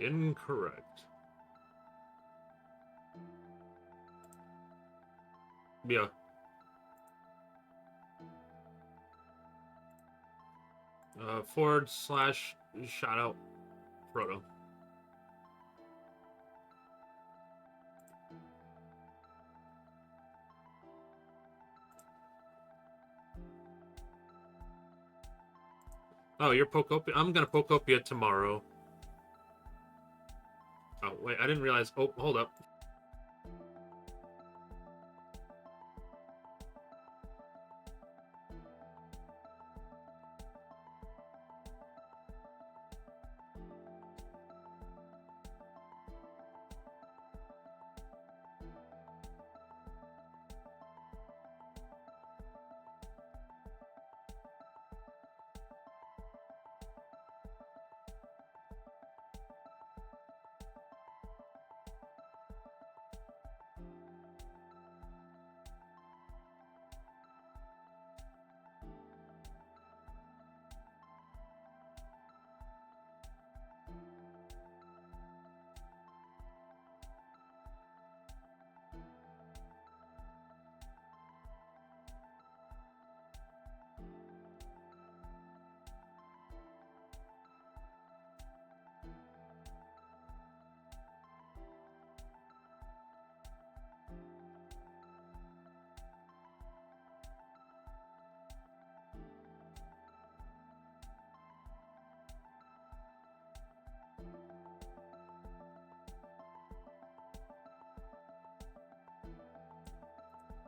Incorrect. Yeah. / shout out Proto. Oh, you're Pokopia? I'm gonna Pokopia tomorrow. Oh, wait, I didn't realize. Oh, hold up.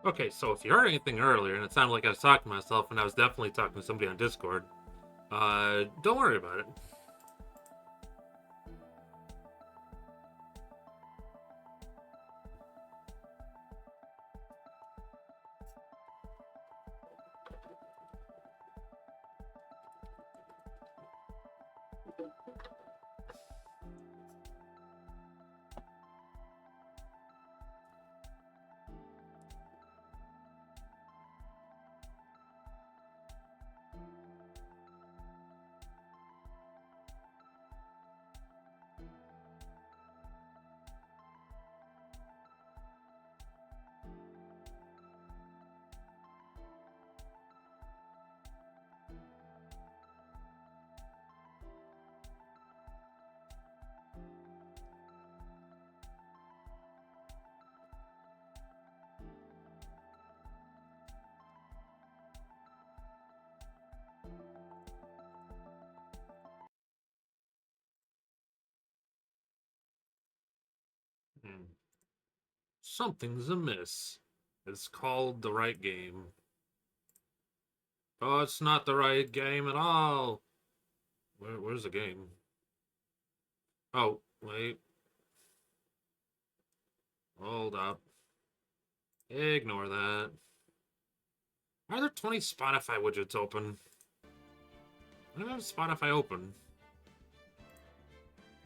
Okay, so if you heard anything earlier, and it sounded like I was talking to myself, and I was definitely talking to somebody on Discord, don't worry about it. Something's amiss. It's called the right game. Oh, it's not the right game at all. Where's the game? Oh, wait. Hold up. Ignore that. Why are there 20 Spotify widgets open? I don't have Spotify open.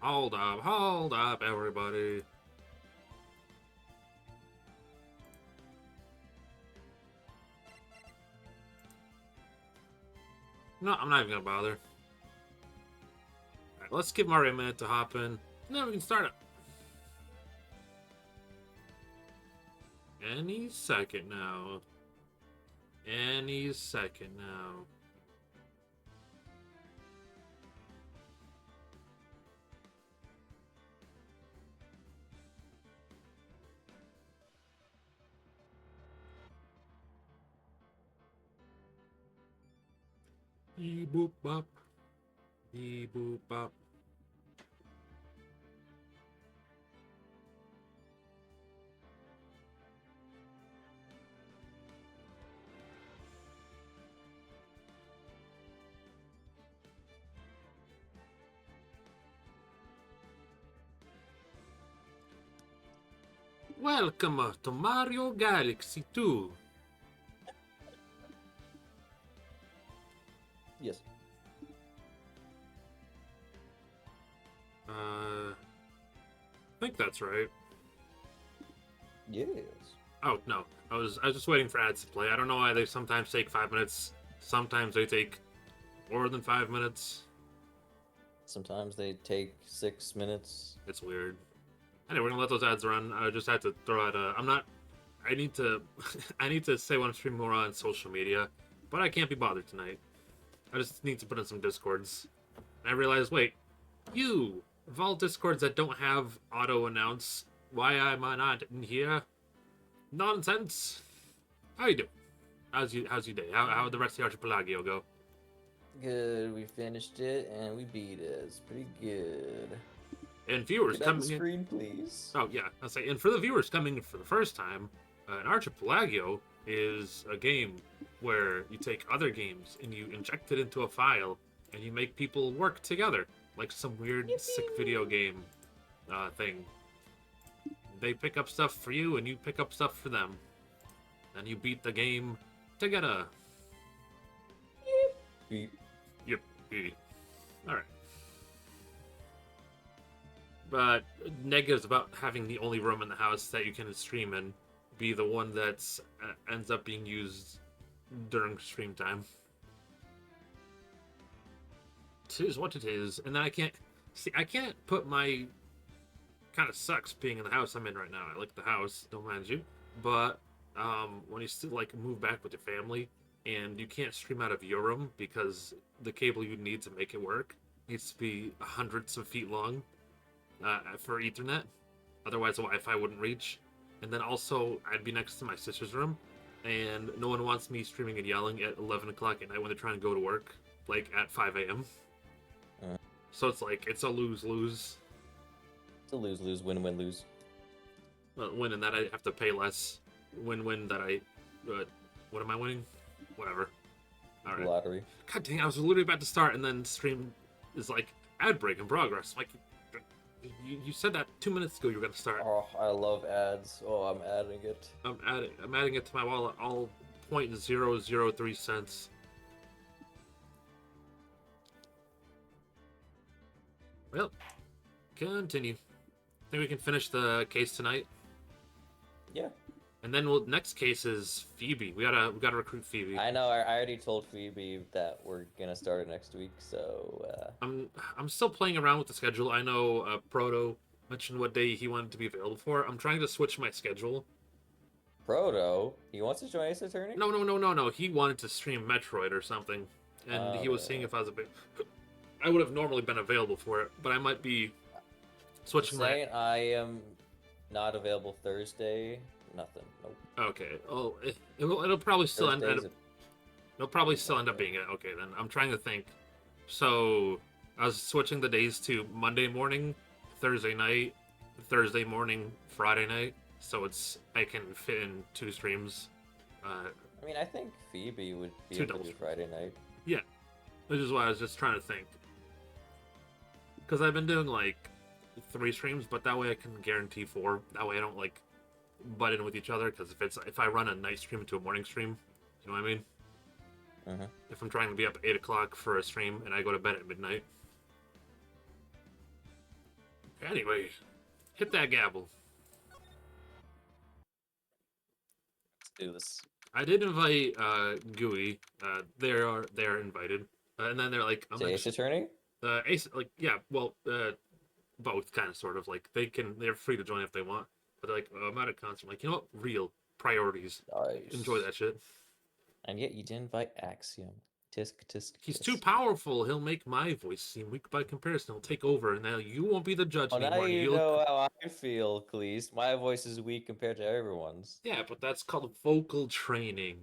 Hold up, everybody. No, I'm not even gonna bother. Alright, let's give Mario a minute to hop in, and then we can start it. Any second now. Any second now. Beep boop bop. Beep boop bop. Welcome to Mario Galaxy 2. Yes. I think that's right. Yes. Oh, no. I was just waiting for ads to play. I don't know why they sometimes take 5 minutes. Sometimes they take more than 5 minutes. Sometimes they take 6 minutes. It's weird. Anyway, we're gonna let those ads run. I just had to throw out I'm not. I need to. I need to say when I'm streaming more on social media, but I can't be bothered tonight. I just need to put in some discords. And I realized, wait, of all discords that don't have auto announce, why am I not in here? Nonsense. How you doing? How's your day? How the rest of the Archipelago go? Good, we finished it and we beat it. It's pretty good. And viewers Get on the coming in. screen, please. Oh yeah, I'll say. And for the viewers coming in for the first time, an Archipelago is a game where you take other games and you inject it into a file and you make people work together, like some weird sick video game thing. They pick up stuff for you and you pick up stuff for them, and you beat the game together. Beep. Yep. All right. But negatives about having the only room in the house that you can stream in be the one that's ends up being used during stream time. It is what it is, and then I can't put my kind of sucks being in the house I'm in right now. I like the house, don't mind you, but when you still like move back with your family and you can't stream out of your room because the cable you need to make it work needs to be hundreds of feet long. For Ethernet, otherwise the Wi-Fi wouldn't reach. And then also, I'd be next to my sister's room, and no one wants me streaming and yelling at 11 o'clock at night when they're trying to go to work, like at 5 a.m. So it's like, it's a lose-lose. It's a lose-lose, win-win-lose. Well, win in that I have to pay less. Win-win that I... what am I winning? Whatever. Alright. Lottery. God dang, I was literally about to start, and then stream is like, ad break in progress. Like, you said that 2 minutes ago you were going to start. Oh, I love ads. Oh, I'm adding it. I'm adding it to my wallet, all 0.003 cents. Well, continue. Think we can finish the case tonight? Yeah. And then next case is Phoebe. We gotta recruit Phoebe. I know. I already told Phoebe that we're gonna start it next week. So. I'm still playing around with the schedule. I know Proto mentioned what day he wanted to be available for. I'm trying to switch my schedule. Proto, he wants to join Ace Attorney? No. He wanted to stream Metroid or something, and he was seeing if I was I would have normally been available for it, but I might be switching my. I am not available Thursday. Nothing. Nope. Okay. Oh, it'll probably still end. It'll probably still end up being it. Okay, then I'm trying to think. So I was switching the days to Monday morning, Thursday night, Thursday morning, Friday night. So I can fit in 2 streams. I mean, I think Phoebe would be 2 able to do Friday night. Yeah, which is why I was just trying to think. Because I've been doing like 3 streams, but that way I can guarantee 4. That way I don't like butt in with each other. Because if I run a night stream into a morning stream, you know what I mean? If I'm trying to be up at 8 o'clock for a stream and I go to bed at midnight. Anyway, hit that gavel. Let's do this. I did invite Gooey. They're invited, and then they're like, To Ace Attorney? Ace, like, yeah, well, both kind of, sort of, like, they're free to join if they want, but they're like, I'm at a concert. I'm like, you know what? Real priorities. Nice. Enjoy that shit. And yet you didn't invite Axiom. Tisk, tisk, He's tisk. too powerful. He'll make my voice seem weak by comparison. He'll take over, and now you won't be the judge Oh, now anymore. you know how I feel, Cleese. My voice is weak compared to everyone's. Yeah, but that's called vocal training,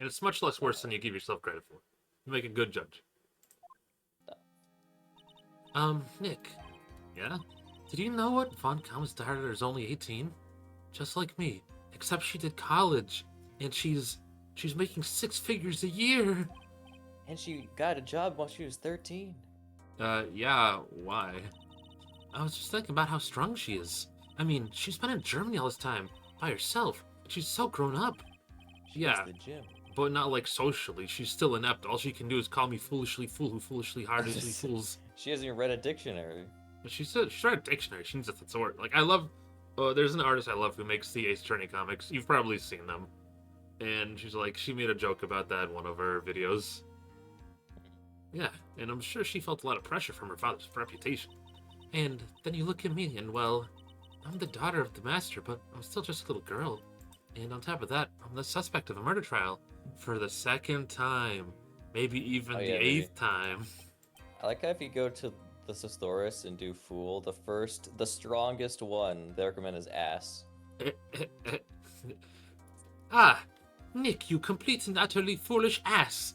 and it's much less worse than you give yourself credit for. You make a good judge. Nick. Yeah? Did you know what? Von Kamm's daughter is only 18? Just like me. Except she did college. And she's making 6 figures a year. And she got a job while she was 13. Yeah, why? I was just thinking about how strong she is. I mean, she's been in Germany all this time, by herself. But she's so grown up. She Yeah. goes to the gym. But not like socially. She's still inept. All she can do is call me foolishly fool who foolishly heartedly fools. She hasn't even read a dictionary. But she's read a dictionary. She needs a thesaurus. Like, I love... there's an artist I love who makes the Ace Attorney comics. You've probably seen them. And she's like, she made a joke about that in one of her videos. Yeah, and I'm sure she felt a lot of pressure from her father's reputation. And then you look at me, and well, I'm the daughter of the master, but I'm still just a little girl. And on top of that, I'm the suspect of a murder trial for the second time. Maybe even Oh the yeah, maybe. eighth time. I like how if you go to the Thesaurus and do Fool, the strongest one, they recommend is Ass. Ah, Nick, you complete and utterly foolish ass.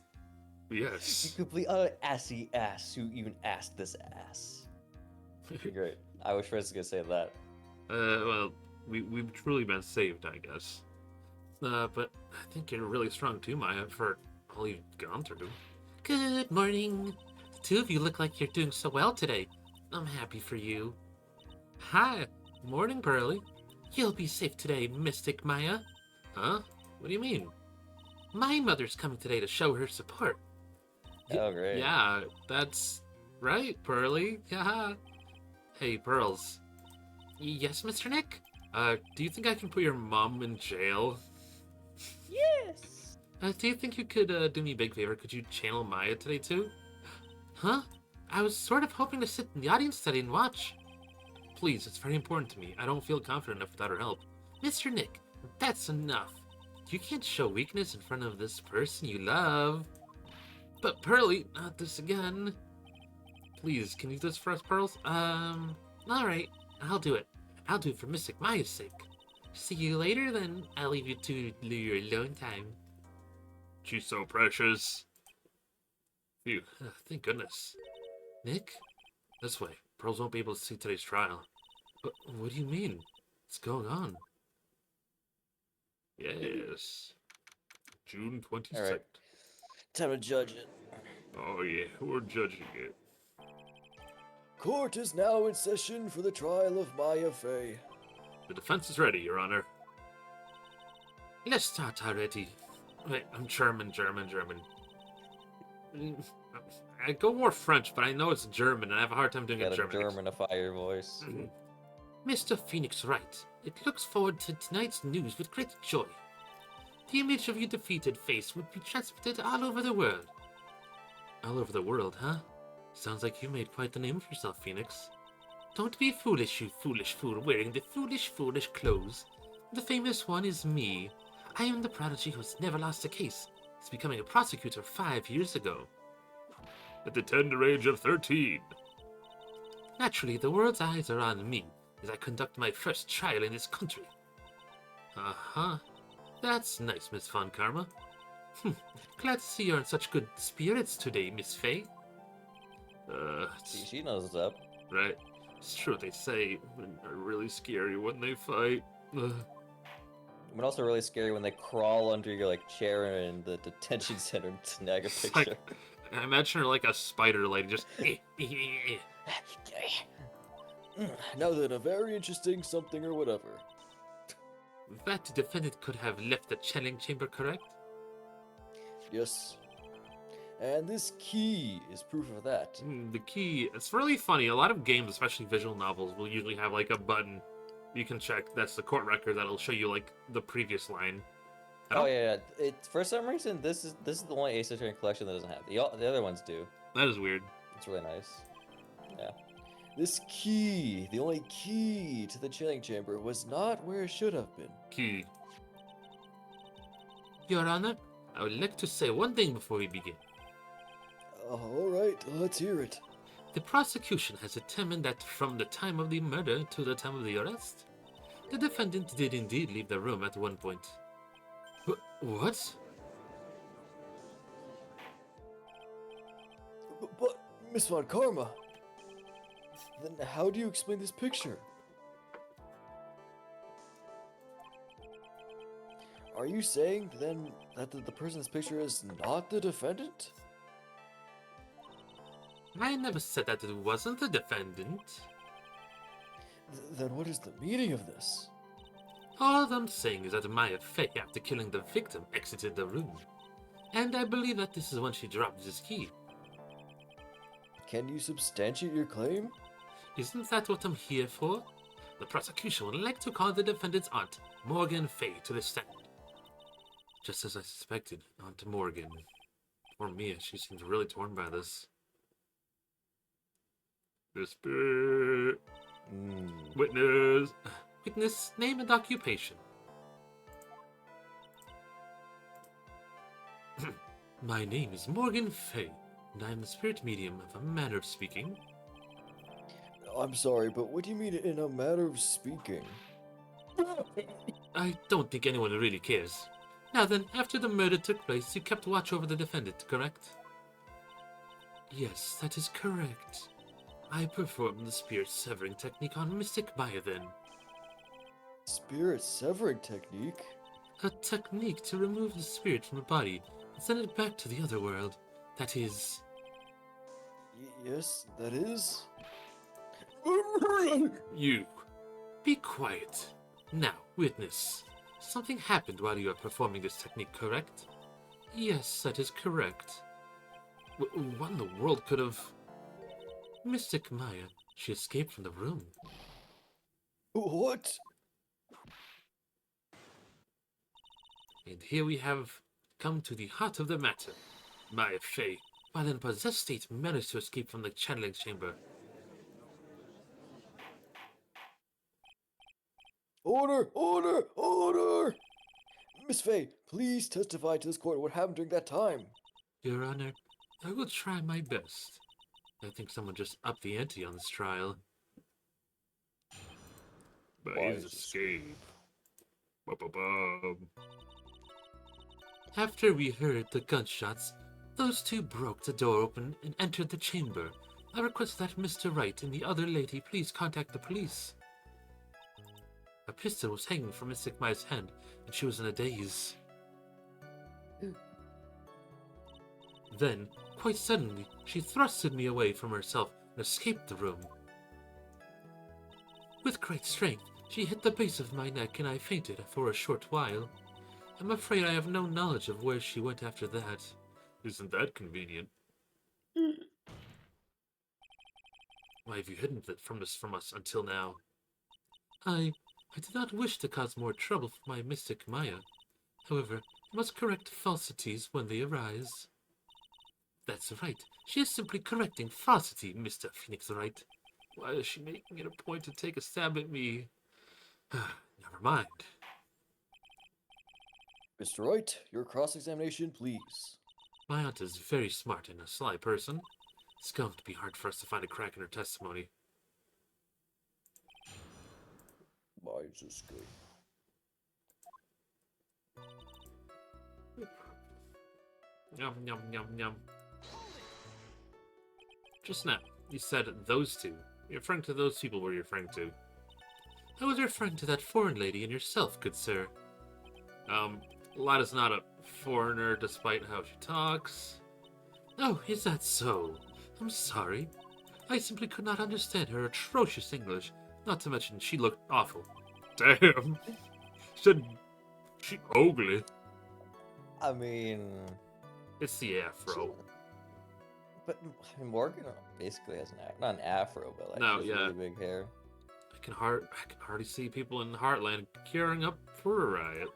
You Yes. complete assy ass who even asked this ass. Great. I wish Fred's gonna say that. Well, we've truly been saved, I guess. But I think you're really strong too, Maya, for all you've gone through. Good morning. The two of you look like you're doing so well today. I'm happy for you. Hi. Morning, Pearly. You'll be safe today, Mystic Maya. Huh? What do you mean? My mother's coming today to show her support. Oh great. Yeah, that's right, Pearly. Yeah. Hey, Pearls. Yes, Mr. Nick? Do you think I can put your mom in jail? Yes. Do you think you could do me a big favor? Could you channel Maya today too? Huh? I was sort of hoping to sit in the audience today and watch. Please, it's very important to me. I don't feel confident enough without her help. Mr. Nick, that's enough. You can't show weakness in front of this person you love. But Pearly, not this again. Please, can you do this for us, Pearls? Alright, I'll do it. I'll do it for Mystic Maya's sake. See you later, then. I'll leave you to your alone time. She's so precious. Phew, thank goodness. Nick? This way. Pearls won't be able to see today's trial. But what do you mean? What's going on? Yes. June 22nd. All right. Time to judge it. Oh yeah, we're judging it. Court is now in session for the trial of Maya Fey. The defense is ready, Your Honor. Let's start already. Wait, I'm German. I go more French, but I know it's German, and I have a hard time doing Gotta a German. Germanify your voice. Mr. Phoenix Wright, it looks forward to tonight's news with great joy. The image of your defeated face would be transmitted all over the world. All over the world, huh? Sounds like you made quite the name for yourself, Phoenix. Don't be foolish, you foolish fool wearing the foolish clothes. The famous one is me. I am the prodigy who's never lost a case. It's becoming a prosecutor 5 years ago. At the tender age of 13. Naturally, the world's eyes are on me as I conduct my first trial in this country. Uh-huh. That's nice, Miss Von Karma. Glad to see you're in such good spirits today, Miss Fey. She knows what's up. Right. It's true, they say women are really scary when they fight. But also really scary when they crawl under your like chair in the detention center and snag a It's picture. like, I imagine her like a spider lady, just. Now then, a very interesting something or whatever. That defendant could have left the channeling chamber, correct? Yes. And this key is proof of that. The key. It's really funny. A lot of games, especially visual novels, will usually have like a button you can check. That's the court record that'll show you like the previous line. Oh yeah, it for some reason this is the only Ace Attorney collection that doesn't have the other ones do. That is weird. It's really nice. Yeah. This key, the only key to the chilling chamber, was not where it should have been. Key. Your Honor, I would like to say one thing before we begin. Alright, let's hear it. The prosecution has determined that from the time of the murder to the time of the arrest, the defendant did indeed leave the room at one point. What? But, Miss Von Karma, then how do you explain this picture? Are you saying then that the person in this picture is not the defendant? I never said that it wasn't the defendant. Then what is the meaning of this? All I'm saying is that Maya Fey, after killing the victim, exited the room. And I believe that this is when she dropped his key. Can you substantiate your claim? Isn't that what I'm here for? The prosecution would like to call the defendant's aunt, Morgan Fey, to the stand. Just as I suspected, Aunt Morgan. Poor Mia, she seems really torn by this. The spirit. Witness. Witness, name and occupation. My name is Morgan Fay, and I am the spirit medium of a manner of speaking. I'm sorry, but what do you mean in a matter of speaking? I don't think anyone really cares. Now then, after the murder took place, you kept watch over the defendant, correct? Yes, that is correct. I performed the spirit severing technique on Mystic Maya then. Spirit severing technique? A technique to remove the spirit from the body and send it back to the other world. That is... Yes, that is? You. Be quiet. Now, witness. Something happened while you were performing this technique, correct? Yes, that is correct. What in the world could have... Mystic Maya, she escaped from the room. What? And here we have come to the heart of the matter. Maya Fey, while in a possessed state, managed to escape from the channeling chamber. Order! Order! Order! Miss Fay, please testify to this court what happened during that time. Your Honor, I will try my best. I think someone just upped the ante on this trial. By his escape. Ba-ba-bum. After we heard the gunshots, those two broke the door open and entered the chamber. I request that Mr. Wright and the other lady please contact the police. A pistol was hanging from Mystic Maya's hand, and she was in a daze. Then, quite suddenly, she thrusted me away from herself and escaped the room. With great strength, she hit the base of my neck and I fainted for a short while. I'm afraid I have no knowledge of where she went after that. Isn't that convenient? Why have you hidden it from us until now? I did not wish to cause more trouble for my Mystic Maya. However, I must correct falsities when they arise. That's right. She is simply correcting falsity, Mr. Phoenix Wright. Why is she making it a point to take a stab at me? Never mind. Mr. Wright, your cross-examination, please. My aunt is very smart and a sly person. It's going to be hard for us to find a crack in her testimony. Mine's escape. Yum, yum, yum, yum. Just now, you said those two. You're referring to those people were you referring to? I was referring to that foreign lady and yourself, good sir. Lada's not a foreigner despite how she talks. Oh, is that so? I'm sorry. I simply could not understand her atrocious English, not to mention she looked awful. Damn. Said she ugly. I mean, It's the afro. but Morgan basically has not an afro, but like No, she has yeah. really big hair. I can hardly see people in Heartland gearing up for a riot.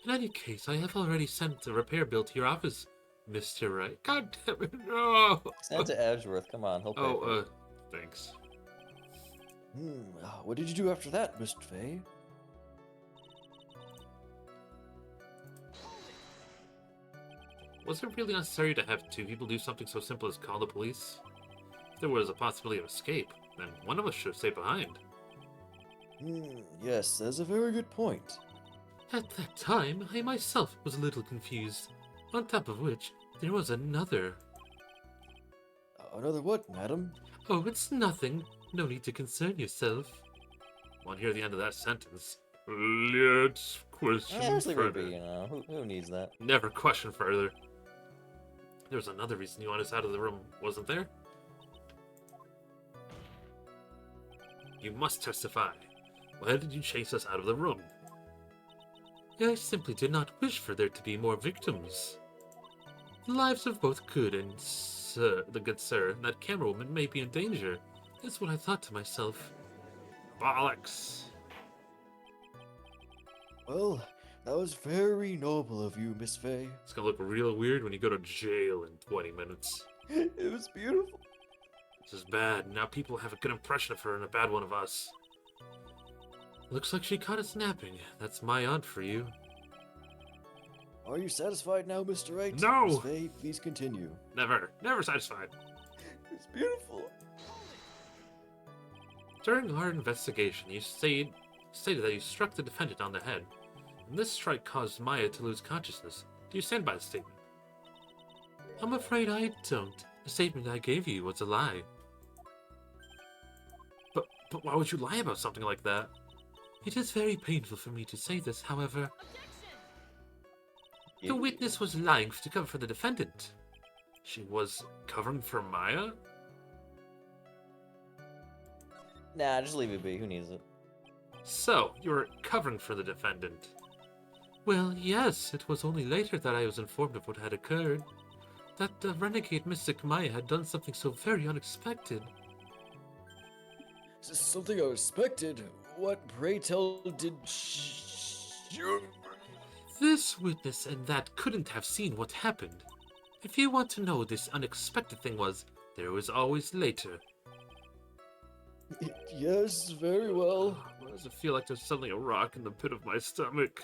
In any case, I have already sent a repair bill to your office, Mr. Wright. God damn it, no! Send it to Edgeworth. Come on, he'll pay for it. Thanks. What did you do after that, Miss Fay? Was it really necessary to have two people do something so simple as call the police? If there was a possibility of escape, then one of us should have stayed behind. Yes, that's a very good point. At that time, I myself was a little confused. On top of which, there was another. Another what, madam? Oh, it's nothing. No need to concern yourself. Want to hear the end of that sentence? Let's question There's the further. Ruby, you know. Who needs that? Never question further. There's another reason you want us out of the room, wasn't there? You must testify. Why did you chase us out of the room? I simply did not wish for there to be more victims. The lives of both good and the good sir and that camera woman may be in danger. That's what I thought to myself. Bollocks. Well, That was very noble of you, Miss Fey. It's gonna look real weird when you go to jail in 20 minutes. It was beautiful. This is bad. Now people have a good impression of her and a bad one of us. Looks like she caught us napping. That's my aunt for you. Are you satisfied now, Mr. Right? No! Miss Fey, please continue. Never satisfied. It's beautiful. During our investigation, you stated that you struck the defendant on the head, and this strike caused Maya to lose consciousness. Do you stand by the statement? I'm afraid I don't. The statement I gave you was a lie. But why would you lie about something like that? It is very painful for me to say this, however. The witness was lying to cover for the defendant. She was covering for Maya? Nah, just leave it be. Who needs it? So, you were covering for the defendant. Well, yes, it was only later that I was informed of what had occurred. That the renegade mystic Maya had done something so very unexpected. Something unexpected? What, pray tell, did you... This witness and that couldn't have seen what happened. If you want to know what this unexpected thing was, there was always later. Yes, very well. Why does it feel like there's suddenly a rock in the pit of my stomach?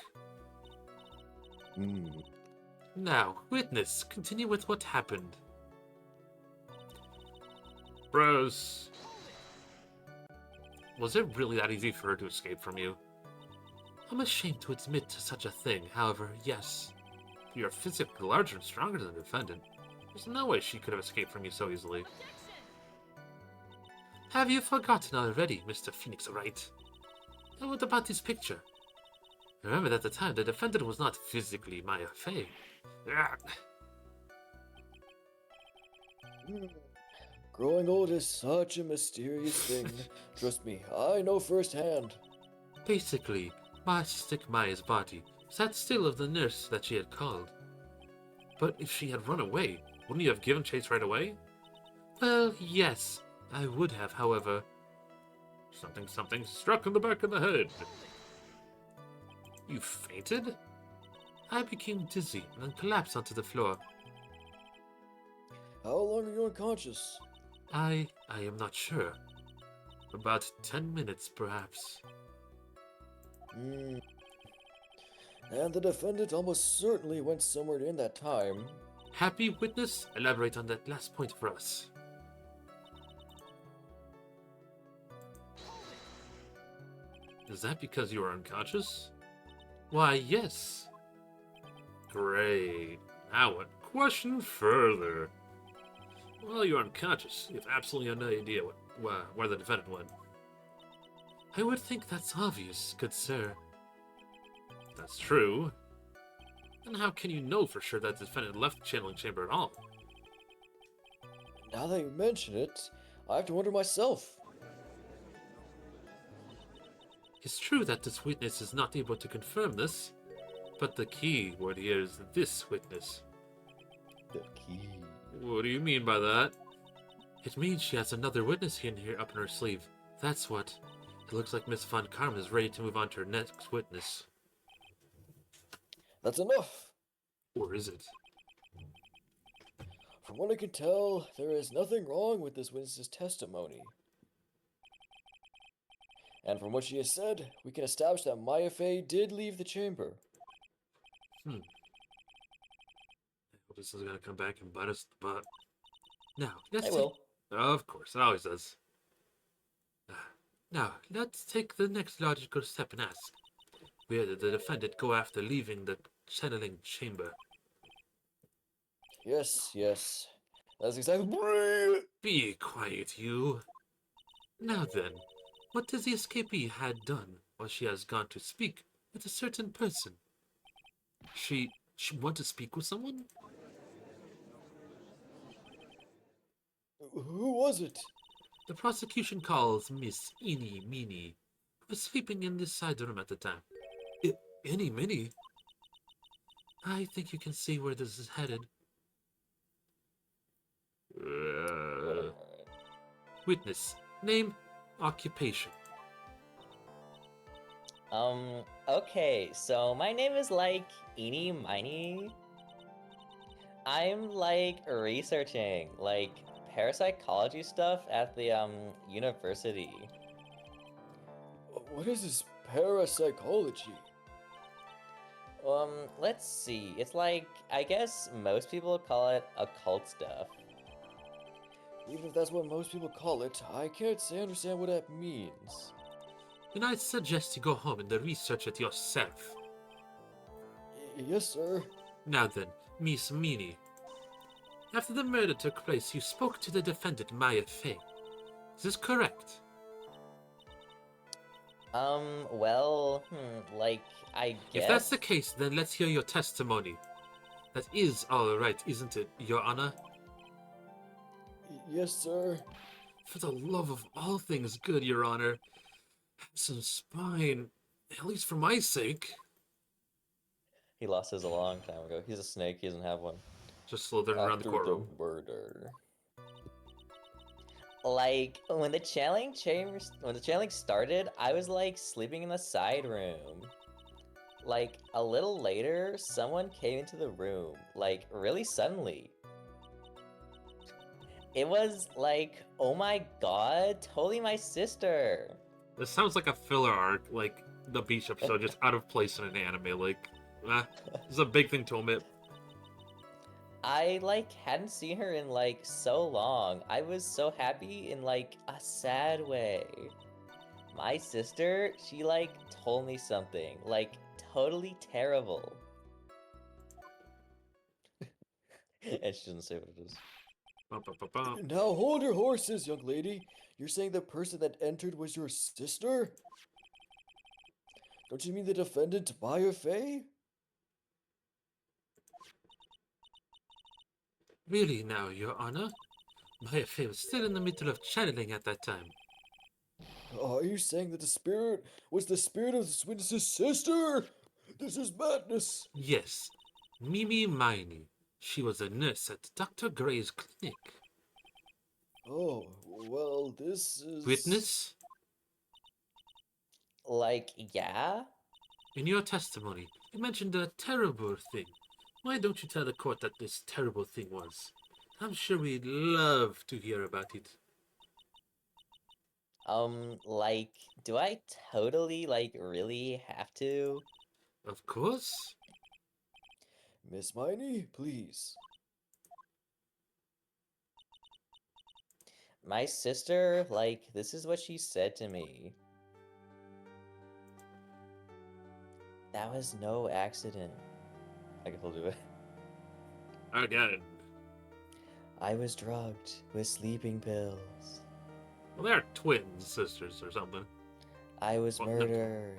Now, witness, continue with what happened. Rose. Was it really that easy for her to escape from you? I'm ashamed to admit to such a thing, however, yes. You are physically larger and stronger than the defendant. There's no way she could have escaped from you so easily. Have you forgotten already, Mr. Phoenix Wright? And what about this picture? Remember that at the time, the defendant was not physically Maya Fey. Growing old is such a mysterious thing. Trust me, I know firsthand. Basically, Mystic Maya's body sat still of the nurse that she had called. But if she had run away, wouldn't you have given chase right away? Well, yes, I would have, however. Something struck in the back of the head. You fainted? I became dizzy and then collapsed onto the floor. How long are you unconscious? I am not sure. About 10 minutes, perhaps. And the defendant almost certainly went somewhere in that time. Happy witness, elaborate on that last point for us. Is that because you are unconscious? Why, yes. Great. Now what? Question further. Well, you're unconscious. You have absolutely no idea where the defendant went. I would think that's obvious, good sir. That's true. Then how can you know for sure that the defendant left the channeling chamber at all? Now that you mention it, I have to wonder myself. It's true that this witness is not able to confirm this, but the key word here is this witness. The key. What do you mean by that? It means she has another witness in here up in her sleeve. That's what. It looks like Miss Von Carmen is ready to move on to her next witness. That's enough. Or is it? From what I can tell, there is nothing wrong with this witness's testimony. And from what she has said, we can establish that Maya Fey did leave the chamber. I hope this is gonna come back and bite us in the butt. Now, let's I will. Of course, it always does. Now, let's take the next logical step and ask, where did the defendant go after leaving the channeling chamber? Yes. That's exactly. Be quiet, you. Now then, what does the escapee had done while she has gone to speak with a certain person? She want to speak with someone? Who was it? The prosecution calls Miss Eeny Meeny, who was sleeping in this side room at the time. Eeny Meeny? I think you can see where this is headed. Witness, name, occupation. Okay, so my name is like Eeny Miny. I'm like researching like parapsychology stuff at the university. What is this parapsychology? Let's see. It's like I guess most people call it occult stuff. Even if that's what most people call it, I can't say I understand what that means. Then I suggest you go home and research it yourself. Yes, sir. Now then, Miss Meanie. After the murder took place, you spoke to the defendant, Maya Fey. Is this correct? Well, like, I guess... If that's the case, then let's hear your testimony. That is all right, isn't it, Your Honor? Yes, sir. For the love of all things good, Your Honor, have some spine, at least for my sake. He lost his a long time ago. He's a snake, he doesn't have one. Just slithering around the After courtroom. murder. Like, when the channeling started, I was like sleeping in the side room. Like, a little later, someone came into the room, like, really suddenly. It was like, oh my god, totally my sister. This sounds like a filler arc, like the beach episode, just out of place in an anime. Like, this is a big thing to omit. I like hadn't seen her in like so long. I was so happy in like a sad way. My sister, she like told me something like totally terrible. And she doesn't say what it is. Now hold your horses, young lady. You're saying the person that entered was your sister? Don't you mean the defendant, Maya Fey? Really now, Your Honor? Maya Fey was still in the middle of channeling at that time. Are you saying that the spirit was the spirit of this witness's sister? This is madness. Yes, Mimi Miney. She was a nurse at Dr. Gray's clinic. Oh, well, this is... Witness? Like, yeah? In your testimony, you mentioned a terrible thing. Why don't you tell the court that this terrible thing was? I'm sure we'd love to hear about it. Like, do I totally, like, really have to? Of course. Miss Miney, please. My sister, like, this is what she said to me. That was no accident. I guess I'll do it. Again. I was drugged with sleeping pills. Well, they're twin sisters or something. I was Well, no. murdered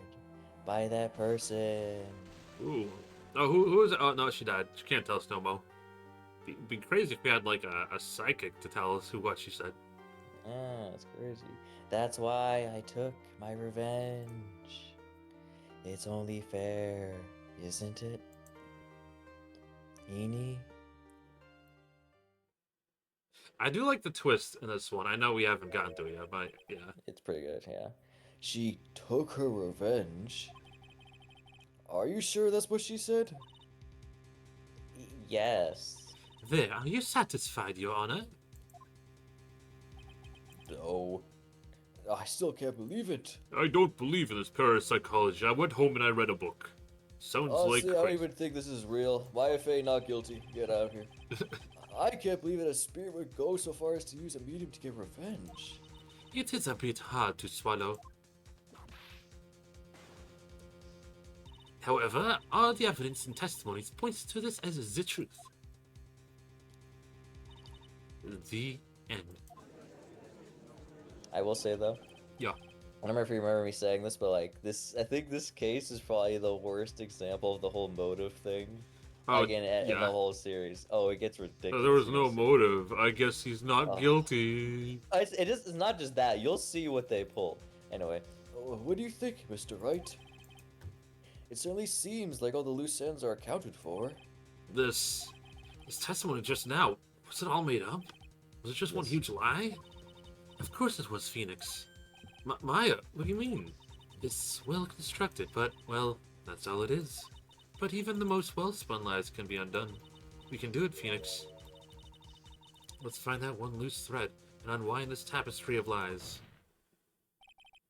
by that person. Ooh. Oh, who is it? Oh, no, she died. She can't tell us no more. Be crazy if we had, like, a psychic to tell us what she said. Ah, that's crazy. That's why I took my revenge. It's only fair, isn't it? Eeny? I do like the twist in this one. I know we haven't gotten to it yet, but yeah. It's pretty good, yeah. She took her revenge. Are you sure that's what she said? Yes. There, are you satisfied, Your Honor? No. I still can't believe it. I don't believe in this parapsychology. I went home and I read a book. Sounds Honestly, like I don't crazy. even think this is real. Maya Fey not guilty. Get out of here. I can't believe that a spirit would go so far as to use a medium to get revenge. It is a bit hard to swallow. However, all the evidence and testimonies points to this as the truth. The end. I will say though, Yeah. I don't know if you remember me saying this, but like this, I think this case is probably the worst example of the whole motive thing. Oh, Like in the yeah. whole series. Oh, it gets ridiculous. There was no You'll see. motive. I guess he's not Oh. guilty. It's not just that. You'll see what they pull. Anyway, What do you think, Mr. Wright? It certainly seems like all the loose ends are accounted for. This testimony just now, was it all made up? Was it just one Yes. huge lie? Of course it was Phoenix. Maya, what do you mean? It's well constructed, but, well, that's all it is. But even the most well-spun lies can be undone. We can do it, Phoenix. Let's find that one loose thread and unwind this tapestry of lies.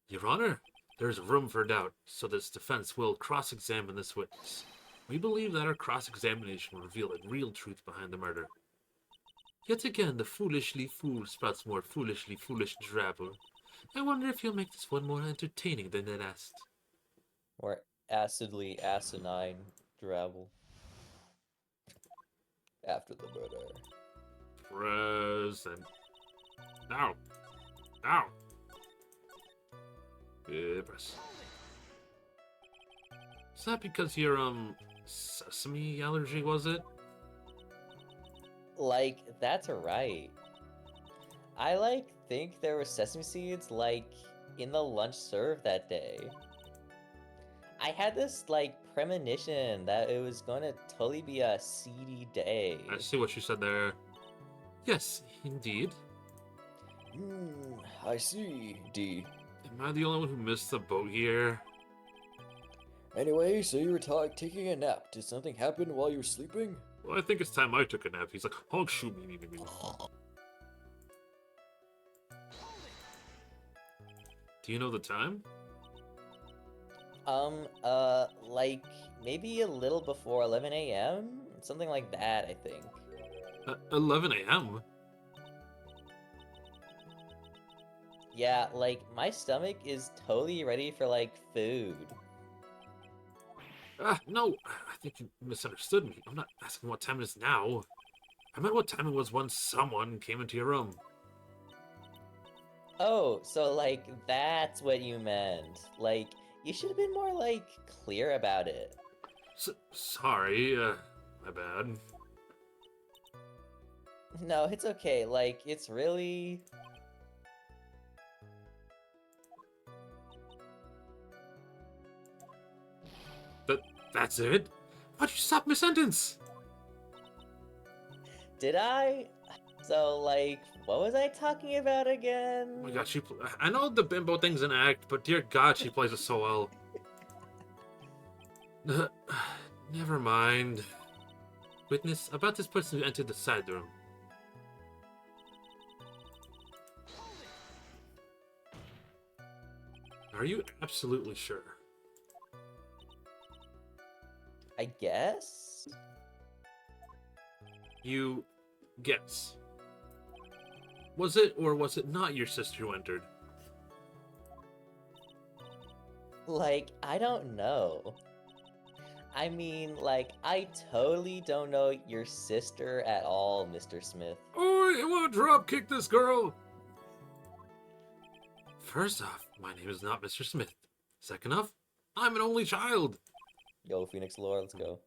Your Honor, there is room for doubt, so this defense will cross-examine this witness. We believe that our cross-examination will reveal the real truth behind the murder. Yet again, the foolishly fool spouts more foolishly foolish drabble. I wonder if you'll make this one more entertaining than the last. Or acidly asinine drabble. After the murder. Present. Ow. Ow. Press. Is that because your, sesame allergy, was it? Like, that's right. I, think there were sesame seeds, in the lunch served that day. I had this, premonition that it was going to totally be a seedy day. I see what you said there. Yes, indeed. I see, D. Am I the only one who missed the boat here? Anyway, so you were taking a nap. Did something happen while you were sleeping? Well, I think it's time I took a nap. He's like, honk shoot me. Do you know the time? Maybe a little before 11 a.m.? Something like that, I think. 11 a.m.? Yeah, my stomach is totally ready for, food. No, I think you misunderstood me. I'm not asking what time it is now. I meant what time it was when someone came into your room. Oh, so, that's what you meant. You should have been more, clear about it. Sorry, my bad. No, it's okay. It's really... That's it? Why'd you stop my sentence? Did I? So, what was I talking about again? Oh my god, I know the bimbo thing's an act, but dear god, she plays it so well. Never mind. Witness, about this person who entered the side room. Are you absolutely sure? I guess? You guess. Was it or was it not your sister who entered? I don't know. I mean, I totally don't know your sister at all, Mr. Smith. Oh, you want to drop kick this girl? First off, my name is not Mr. Smith. Second off, I'm an only child. Yo, Phoenix Lore, let's go.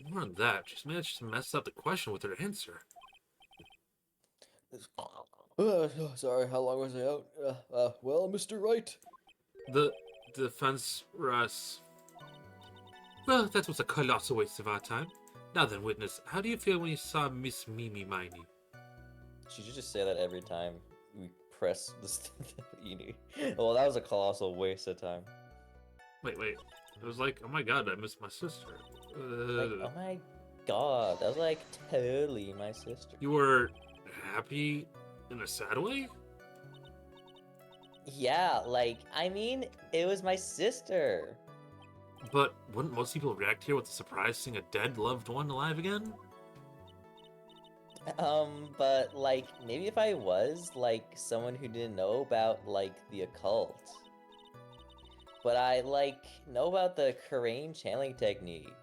More than that, she's managed to mess up the question with her answer. Sorry, how long was I out? Well, Mr. Wright. The defense, Russ. Well, that was a colossal waste of our time. Now then, witness, how do you feel when you saw Miss Mimi Miney? Should you just say that every time we press this? Well, that was a colossal waste of time. Wait. It was like, oh my god, I missed my sister. Oh my god, that was totally my sister. You were happy in a sad way? Yeah, I mean, it was my sister. But wouldn't most people react here with the surprise seeing a dead loved one alive again? But maybe if I was, someone who didn't know about, the occult. But I, know about the Karain channeling technique.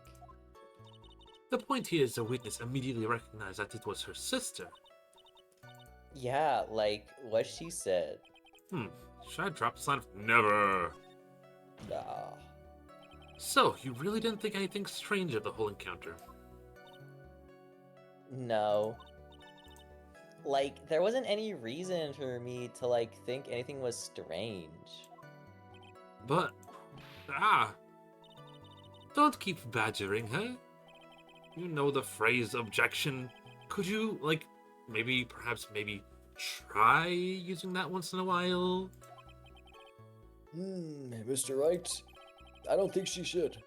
The point here is the witness immediately recognized that it was her sister. Yeah, what she said. Should I drop the sign of never? Nah. So, you really didn't think anything strange of the whole encounter? No. There wasn't any reason for me to, think anything was strange. But, don't keep badgering her. You know the phrase objection. Could you, perhaps maybe try using that once in a while? Mr. Wright, I don't think she should.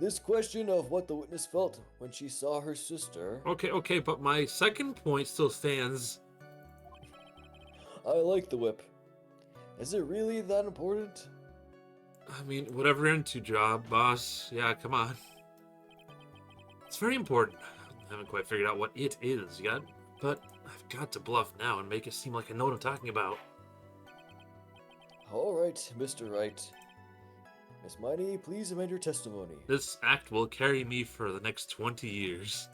This question of what the witness felt when she saw her sister. Okay, but my second point still stands. I like the whip. Is it really that important? I mean, whatever you're into, job, boss. Yeah, come on. It's very important. I haven't quite figured out what it is yet, but I've got to bluff now and make it seem like I know what I'm talking about. All right, Mr. Wright. Miss Miney, please amend your testimony. This act will carry me for the next 20 years.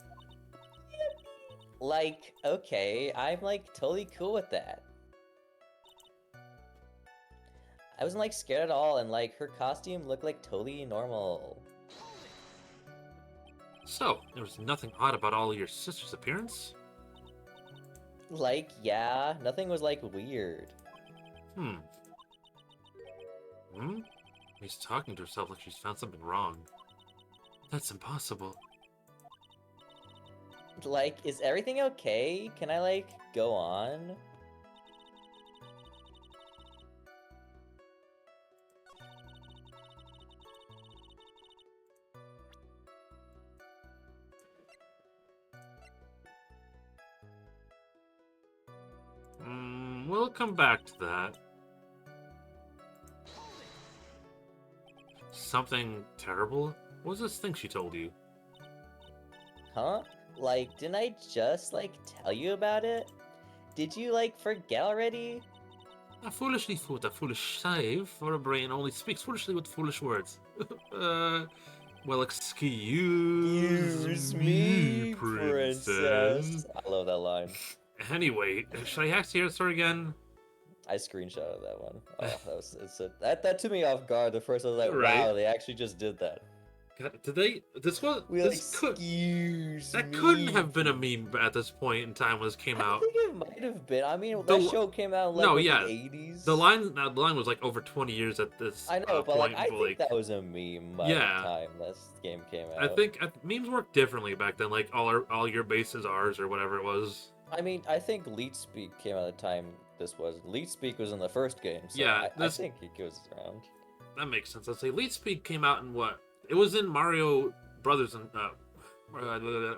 Like, okay, I'm like totally cool with that. I wasn't like scared at all, and like her costume looked like totally normal. So, there was nothing odd about all your sister's appearance? Like, yeah, nothing was like weird. She's talking to herself like she's found something wrong. That's impossible. Like, is everything okay? Can I like go on? We'll come back to that. Something terrible? What was this thing she told you? Huh? Like, didn't I just like tell you about it? Did you like forget already? I foolishly thought a foolish save for a brain only speaks foolishly with foolish words. Well, excuse me, princess. I love that line. Anyway, should I ask you the story again? I screenshotted that one. Oh, that took me off guard. The first I was like, Right. wow, they actually just did that. God, did they? This Excuse that me, couldn't have been a meme at this point in time when this came I out. think it might have been. I mean, The that l- show came out like No, in yeah. the 80s. The line was like over 20 years at this I know, but point. like, I think that was a meme by Yeah. the time this game came out. I think memes worked differently back then. Like all your base is ours or whatever it was. I mean, I think Leet Speak came out at the time this was. Leet Speak was in the first game, so Yeah, I think it goes around. That makes sense. I'd say Lead Speed came out in what? It was in Mario Brothers and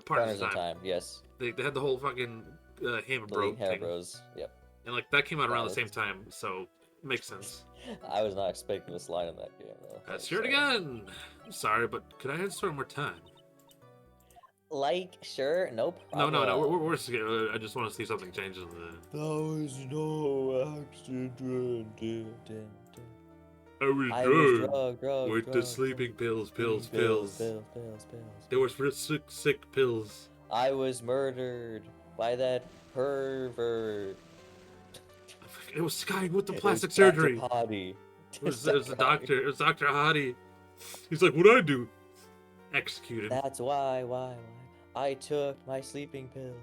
Partners in time. yes. They had the whole fucking Hammer The Bro League Hammer thing, Bros. Yep. and like that came out around the Brothers. same time, so it makes sense. I was not expecting this line in that game, though. Let's hear it again. I'm sorry, but could I have the story one more time? Like, sure, no No, problem. we're scared. I just want to see something change in the. That was no accident. I was I was drug, with the drug, sleeping pills. pills. They were for sick pills. I was murdered by that pervert. It was Sky with the It was plastic Dr. surgery. Potty. It was the doctor. It was Dr. Hadi. He's like, what'd I do? Executed. That's why I took my sleeping pills.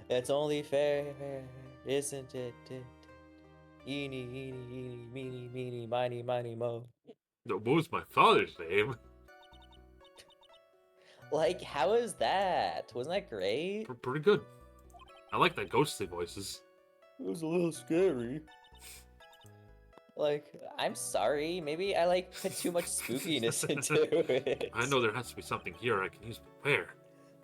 It's only fair, isn't it? Eeny, meeny, miny, mo. What was my father's name? Like, how is that? Wasn't that great? Pretty good. I like that ghostly voices. It was a little scary. Like, I'm sorry. Maybe I like put too much spookiness into it. I know there has to be something here I can use, but where?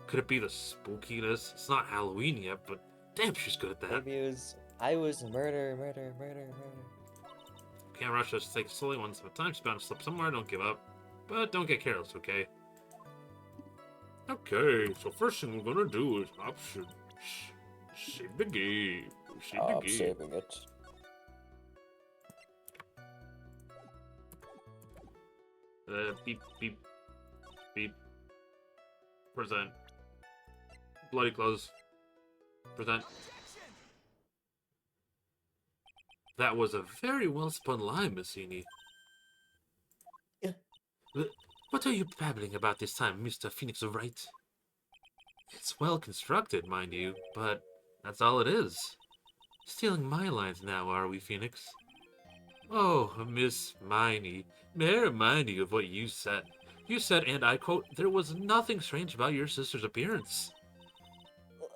Could it be the spookiness? It's not Halloween yet, but damn, she's good at that. Maybe it was. I was murder. Can't rush us. Take it slowly once at a time. She's bound to slip somewhere. Don't give up. But don't get careless, okay? Okay, so first thing we're gonna do is option. Save the game. Save the I'm game. saving it. Beep. Present. Bloody close. Present. That was a very well spun line, Miss Eni. Yeah. What are you babbling about this time, Mr. Phoenix Wright? It's well constructed, mind you, but that's all it is. Stealing my lines now, are we, Phoenix? Oh, Miss Miney, may I remind you of what you said? You said, and I quote, there was nothing strange about your sister's appearance.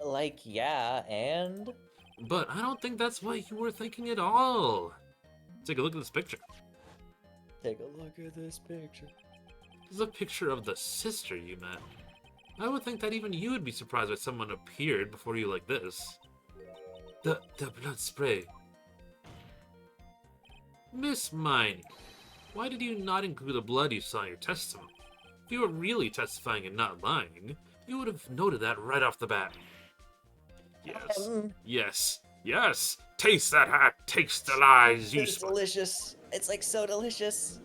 Like, yeah, and But I don't think that's what you were thinking at all. Take a look at this picture. Take a look at this picture. This is a picture of the sister you met. I would think that even you would be surprised if someone appeared before you like this. The blood spray. Miss Miney, why did you not include the blood you saw in your testimony? If you were really testifying and not lying, you would have noted that right off the bat. Yes, yes, yes! Taste that hat! Taste the lies you It's spoke! delicious. It's like so delicious.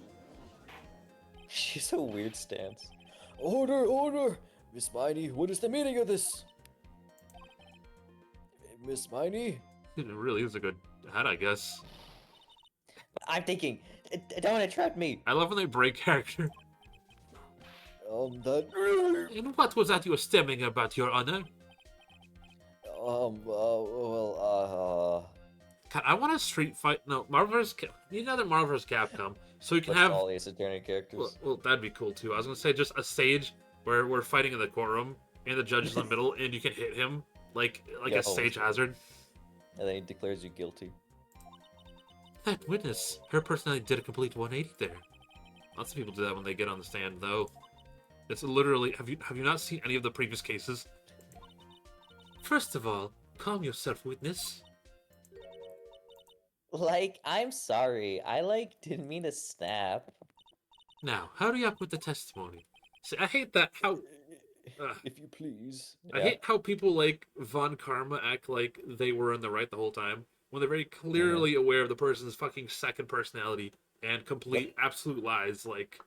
She's a weird stance. Order, order! Miss Miney, what is the meaning of this? Miss Miney? It really is a good hat, I guess. I'm thinking, don't interrupt me. I love when they break character. That... And what was that you were stammering about, Your Honor? God, I want a street fight. No, Marvel vs. Need another Marvel vs. Capcom, so you can With have. all Ace Attorney characters. Well, that'd be cool too. I was gonna say just a stage where we're fighting in the courtroom and the judge is in the middle, and you can hit him like Yeah, a stage hazard. And then he declares you guilty. That witness, her personality did a complete 180 there. Lots of people do that when they get on the stand, though. It's literally. Have you not seen any of the previous cases? First of all, calm yourself, witness. Like, I'm sorry. I, didn't mean to snap. Now, hurry up with the testimony. See, I hate that how. If you please. I hate how people like Von Karma act like they were in the right the whole time when they're very clearly aware of the person's fucking second personality and complete absolute lies. Like,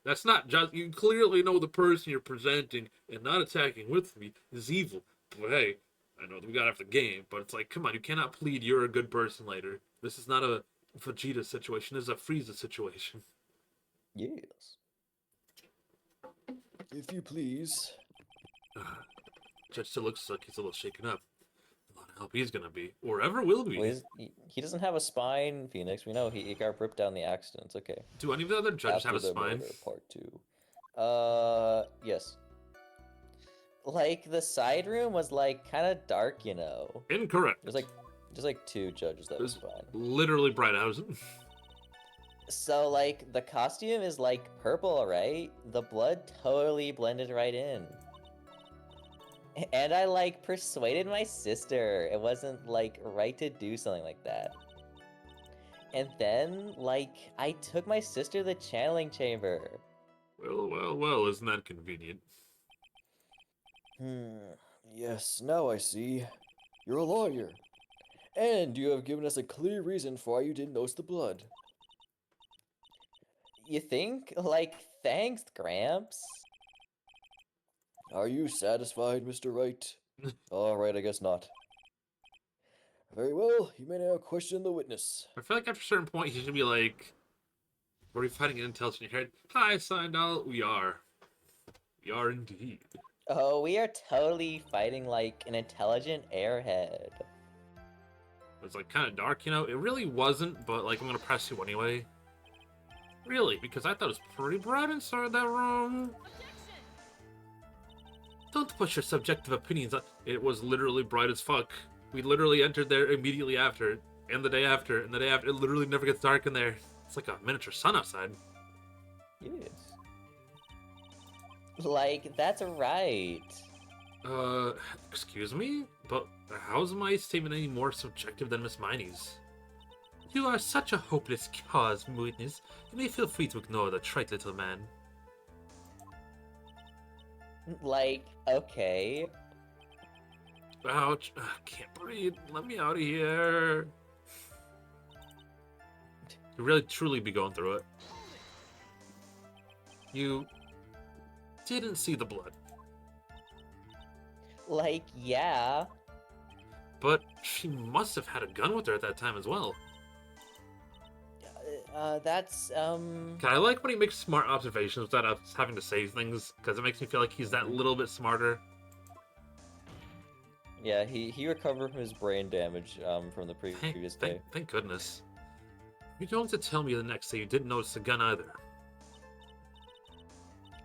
that's not just. You clearly know the person you're presenting and not attacking with me is evil. But hey, I know that we got after the game, but it's like, come on, you cannot plead you're a good person later. This is not a Vegeta situation, this is a Frieza situation. Yes. If you please. Judge still looks like he's a little shaken up. A lot of help he's gonna be, or ever will be. Well, he doesn't have a spine, Phoenix. We know he got ripped down in the accident. It's okay. Do any of the other judges have a After the spine? murder, part 2. Yes. Like, the side room was, kind of dark, you know. Incorrect. There's, just, 2 judges that was fine. Literally bright house. So, the costume is, purple, right? The blood totally blended right in. And I, persuaded my sister. It wasn't, right to do something like that. And then, I took my sister to the channeling chamber. Well, isn't that convenient? Yes, now I see. You're a lawyer. And you have given us a clear reason for why you didn't notice the blood. You think? Thanks, Gramps. Are you satisfied, Mr. Wright? Alright, I guess not. Very well, you may now question the witness. I feel like after a certain point, he should be like, "Were we fighting an intelligent head?" Hi, Sindal. We are. We are indeed. Oh, we are totally fighting an intelligent airhead. It's kind of dark, you know? It really wasn't, but I'm gonna press you anyway. Really, because I thought it was pretty bright inside that room. Don't push your subjective opinions on. It was literally bright as fuck. We literally entered there immediately after, and the day after, and the day after. It literally never gets dark in there. It's like a miniature sun outside. Yes. That's right. Excuse me? But how's my statement any more subjective than Miss Miney's? You are such a hopeless cause, witness. You may feel free to ignore the trite little man. Okay. Ouch. Can't breathe. Let me out of here. You really truly be going through it. You didn't see the blood. Yeah. But she must have had a gun with her at that time as well. That's, I like when he makes smart observations without us having to say things, because it makes me feel like he's that little bit smarter. Yeah, he recovered from his brain damage, from the previous day. Thank goodness. You don't have to tell me the next day you didn't notice the gun either.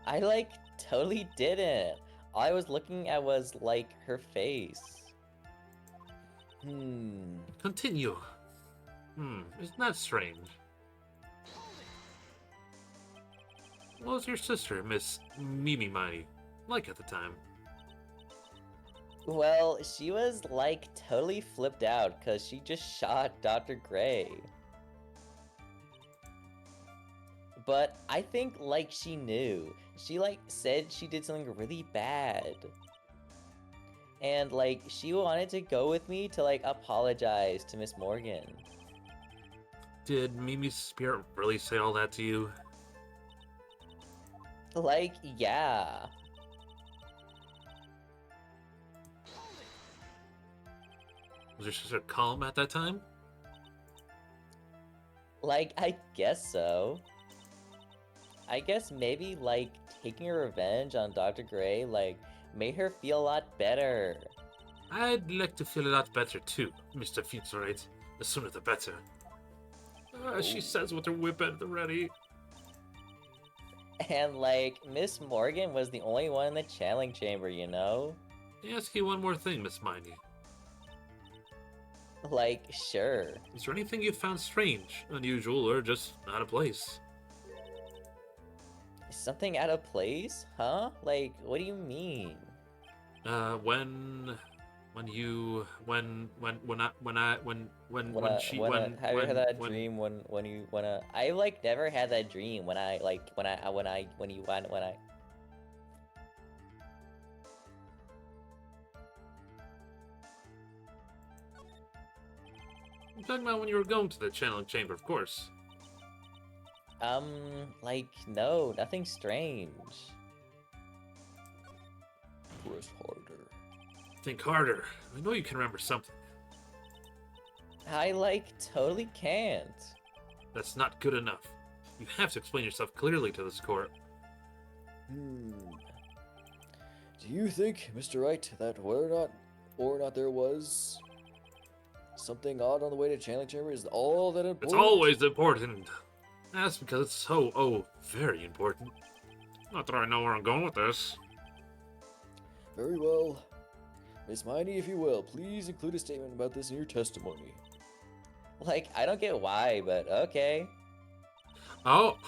I, totally didn't. All I was looking at was, her face. Continue. Isn't that strange? What was your sister, Miss Mimi Mighty, like at the time? Well, she was like totally flipped out because she just shot Dr. Gray. But I think like she knew. She like said she did something really bad. And like she wanted to go with me to like apologize to Miss Morgan. Did Mimi's spirit really say all that to you? Like, yeah. Was your sister calm at that time? Like, I guess so. I guess maybe, like, taking her revenge on Dr. Gray, like, made her feel a lot better. I'd like to feel a lot better too, Mr. Fitzroy. The sooner the better. She says with her whip at the ready. And, like, Miss Morgan was the only one in the channeling chamber, you know? Can I ask you one more thing, Miss Mindy? Like, sure. Is there anything you found strange, unusual, or just out of place? Something out of place? Huh? Like, what do you mean? When have you had that dream when you wanna? I like never had that dream when I when you when I. I'm talking about when you were going to the channeling chamber, of course. Like no, nothing strange. Press harder. Think harder. I know you can remember something. I like totally can't. That's not good enough. You have to explain yourself clearly to this court. Do you think, Mr. Wright, that whether or not there was something odd on the way to channeling chamber is all that important? It's always important. That's because it's so, very important. Not that I know where I'm going with this. Very well. Miss Miney, if you will, please include a statement about this in your testimony. Like, I don't get why, but okay. Oh!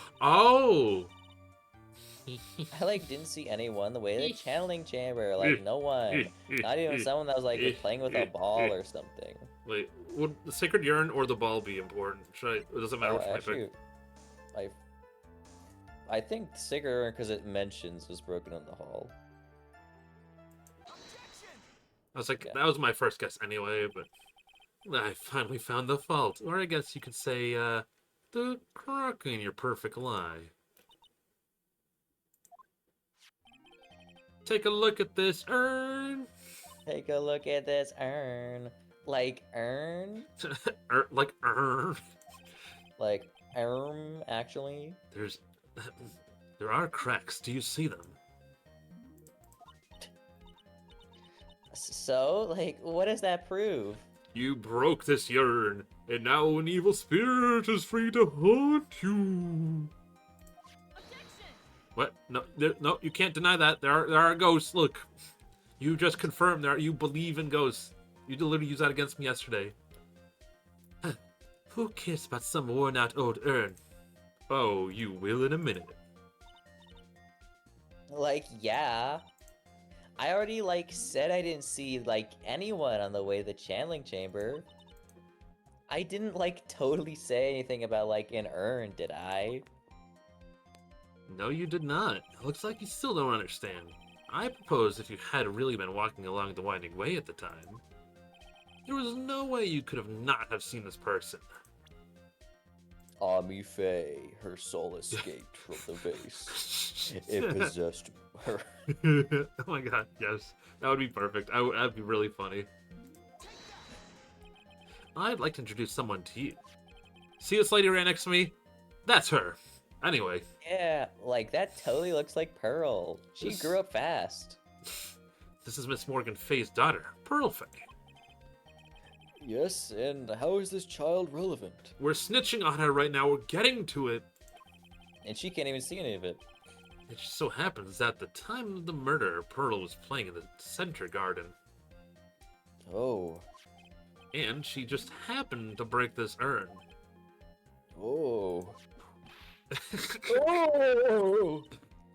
I like didn't see anyone the way to the channeling chamber. Like no one. Not even someone that was like playing with a ball or something. Wait, would the sacred urn or the ball be important? It doesn't matter which one actually, I pick. I think the sacred urn because it mentions was broken in the hall. I was like, that was my first guess anyway, but I finally found the fault. Or I guess you could say, the crack in your perfect lie. Take a look at this urn. Take a look at this urn. Like urn? Like urn. Like actually. There are cracks. Do you see them? So, like, what does that prove? You broke this urn, and now an evil spirit is free to haunt you. Objection! What? No, you can't deny that. There are ghosts. Look, you just confirmed you believe in ghosts. You literally used that against me yesterday. Who cares about some worn-out old urn? Oh, you will in a minute. Like, yeah. I already, like, said I didn't see, like, anyone on the way to the channeling chamber. I didn't, like, totally say anything about, like, an urn, did I? No, you did not. Looks like you still don't understand. I propose if you had really been walking along the winding way at the time, there was no way you could have not have seen this person. Ami Faye, her soul escaped from the vase. It possessed her. Oh my god, yes. That would be perfect. That'd be really funny. I'd like to introduce someone to you. See this lady right next to me? That's her. Anyway. Yeah, like, that totally looks like Pearl. She grew up fast. This is Miss Morgan Faye's daughter, Pearl Faye. Yes, and how is this child relevant? We're snitching on her right now. We're getting to it. And she can't even see any of it. It just so happens that the time of the murder, Pearl was playing in the center garden. Oh. And she just happened to break this urn. Oh. Oh!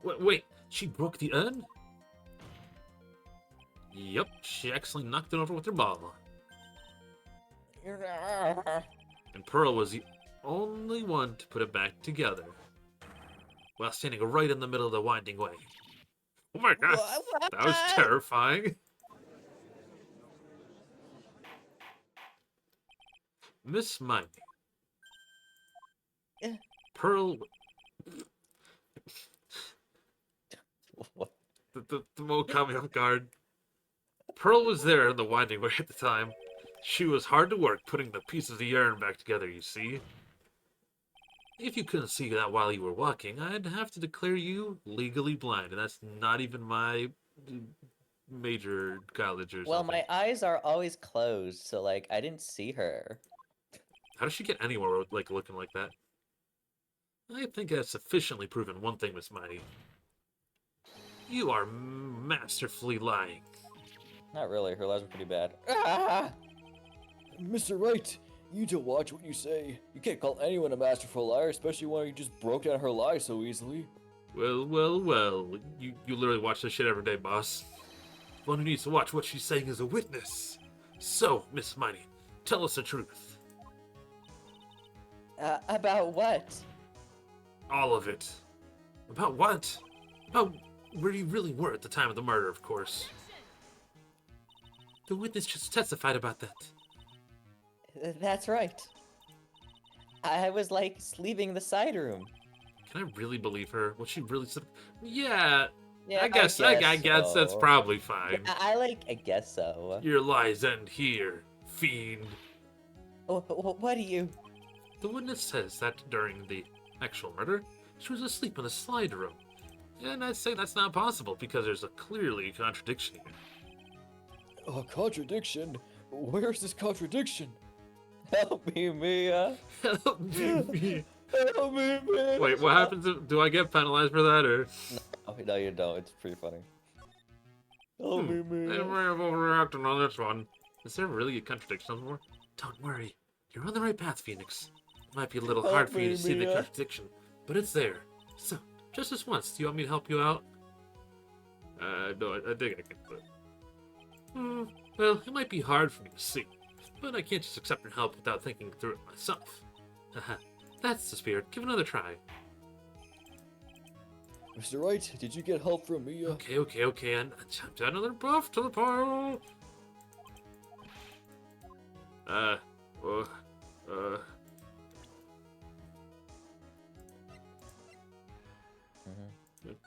Wait, she broke the urn? Yep, she actually knocked it over with her ball. And Pearl was the only one to put it back together, while standing right in the middle of the winding way. Oh my god, that was terrifying. Miss Miney. Pearl... What? The mo caught me off guard. Pearl was there in the winding way at the time. She was hard to work putting the pieces of the urn back together, you see. If you couldn't see that while you were walking, I'd have to declare you legally blind, and that's not even my major college or Well, something. my eyes are always closed, so like I didn't see her. How does she get anywhere with, like, looking like that? I think I've sufficiently proven one thing, Miss Mighty. You are masterfully lying. Not really. Her lies were pretty bad. Ah! Mr. Wright, you need to watch what you say. You can't call anyone a masterful liar, especially one who just broke down her lie so easily. Well, well, well. You literally watch this shit every day, boss. One who needs to watch what she's saying is a witness. So, Miss Mighty, tell us the truth. About what? All of it. About what? About where you really were at the time of the murder, of course. The witness just testified about that. That's right. I was like sleeping in the side room. Can I really believe her? What she really said? Yeah, Yeah, I guess that's so. probably fine. I guess so. Your lies end here, fiend. What do you? The witness says that during the actual murder, she was asleep in the slide room. And I'd say that's not possible because there's a clearly contradiction here. A contradiction? Where's this contradiction? Help me, Mia. Help me. Help me, man! Wait, what happens if, do I get penalized for that, or? Oh, no, you don't. It's pretty funny. Help me, I may man! have overreacted on this one. Is there really a contradiction somewhere? Don't worry. You're on the right path, Phoenix. It might be a little Help hard for you me, to see the Mia. contradiction, but it's there. So, just this once, do you want me to help you out? No, I think I can, but... well, it might be hard for me to see, but I can't just accept your help without thinking through it myself. Haha, that's the spirit. Give it another try. Mr. Wright, did you get help from Mia? Okay, and add another buff to the pile.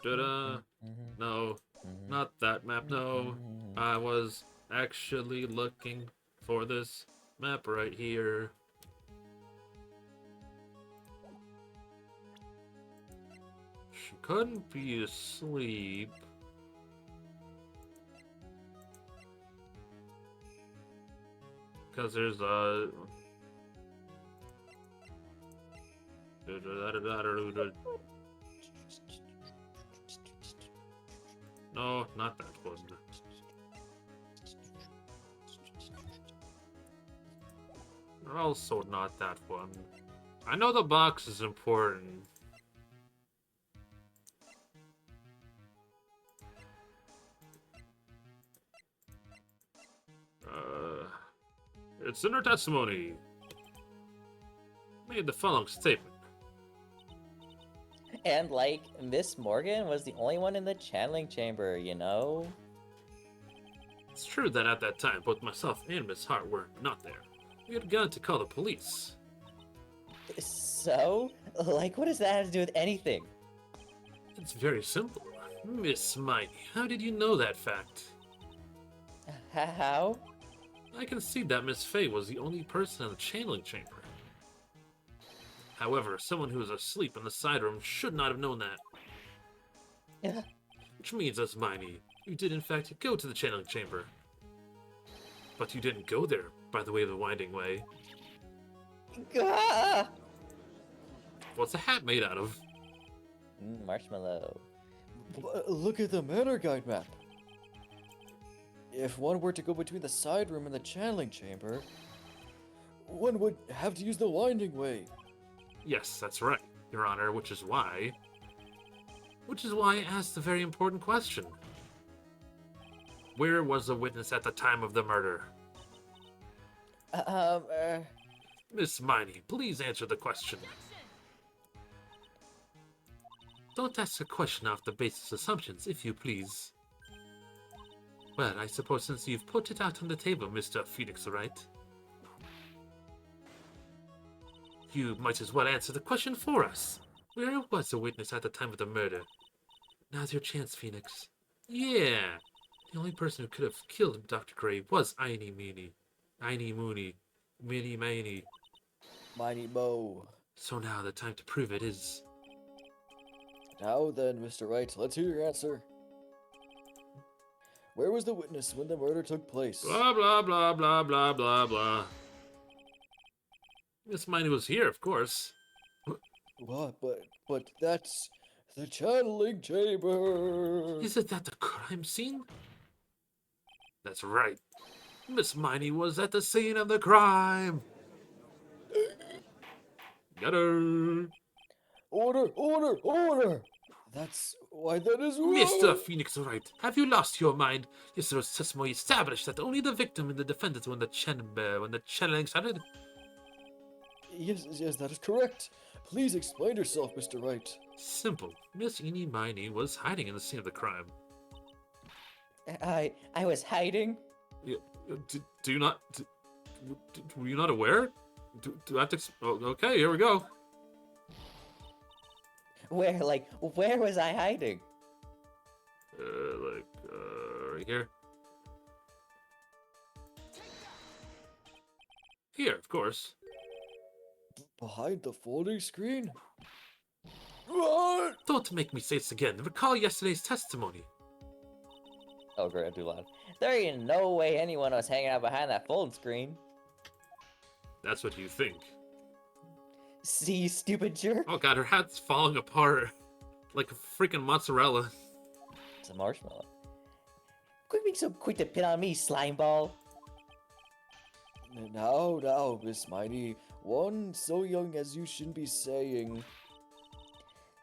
Da-da. No, not that map, no. I was actually looking for this map right here. She couldn't be asleep. Because there's a... No, not that one. Also not that one. I know the box is important. It's in her testimony. Made the following statement. And like, Miss Morgan was the only one in the channeling chamber, you know? It's true that at that time, both myself and Miss Hart were not there. We had gone to call the police. So? Like, what does that have to do with anything? It's very simple. Miss Miney, how did you know that fact? How? I can see that Miss Fay was the only person in the channeling chamber. However, someone who was asleep in the side room should not have known that. Yeah. Which means, Miss Miney, you did in fact go to the channeling chamber. But you didn't go there by the way of the winding way. Ah! What's the hat made out of? Marshmallow. Look at the Manor Guide map. If one were to go between the side room and the channeling chamber, one would have to use the winding way. Yes, that's right, Your Honor, which is why I asked the very important question. Where was the witness at the time of the murder? Miss Miney, please answer the question. Don't ask a question off the basis of assumptions, if you please. Well, I suppose since you've put it out on the table, Mr. Phoenix Wright, you might as well answer the question for us. Where was the witness at the time of the murder? Now's your chance, Phoenix. Yeah! The only person who could have killed Dr. Gray was Einy Meeny. Einy Moony. Minnie Miney. Miney Mo. So now the time to prove it is... Now then, Mr. Wright, let's hear your answer. Where was the witness when the murder took place? Blah, blah, blah, blah, blah, blah, blah. Miss Miney was here, of course. What? But that's the channeling chamber. Isn't that the crime scene? That's right. Miss Miney was at the scene of the crime. Got her. Order! That's why that is wrong. Mr. Phoenix Wright, have you lost your mind? Yesterday's testimony established that only the victim and the defendant when the channeling started. Yes, that is correct. Please explain yourself, Mr. Wright. Simple. Miss Eenie Miney was hiding in the scene of the crime. I was hiding? Do you not... were you not aware? Do I have to... Oh, okay, here we go. Where was I hiding? Right here. Here, of course. Behind the folding screen? What? Don't make me say this again. Recall yesterday's testimony. Oh great, too loud. There ain't no way anyone was hanging out behind that folding screen. That's what you think. See, you stupid jerk? Oh god, her hat's falling apart. Like a freaking mozzarella. It's a marshmallow. Quit being so quick to pin on me, slime ball. Now, Miss Miney. One so young as you shouldn't be saying.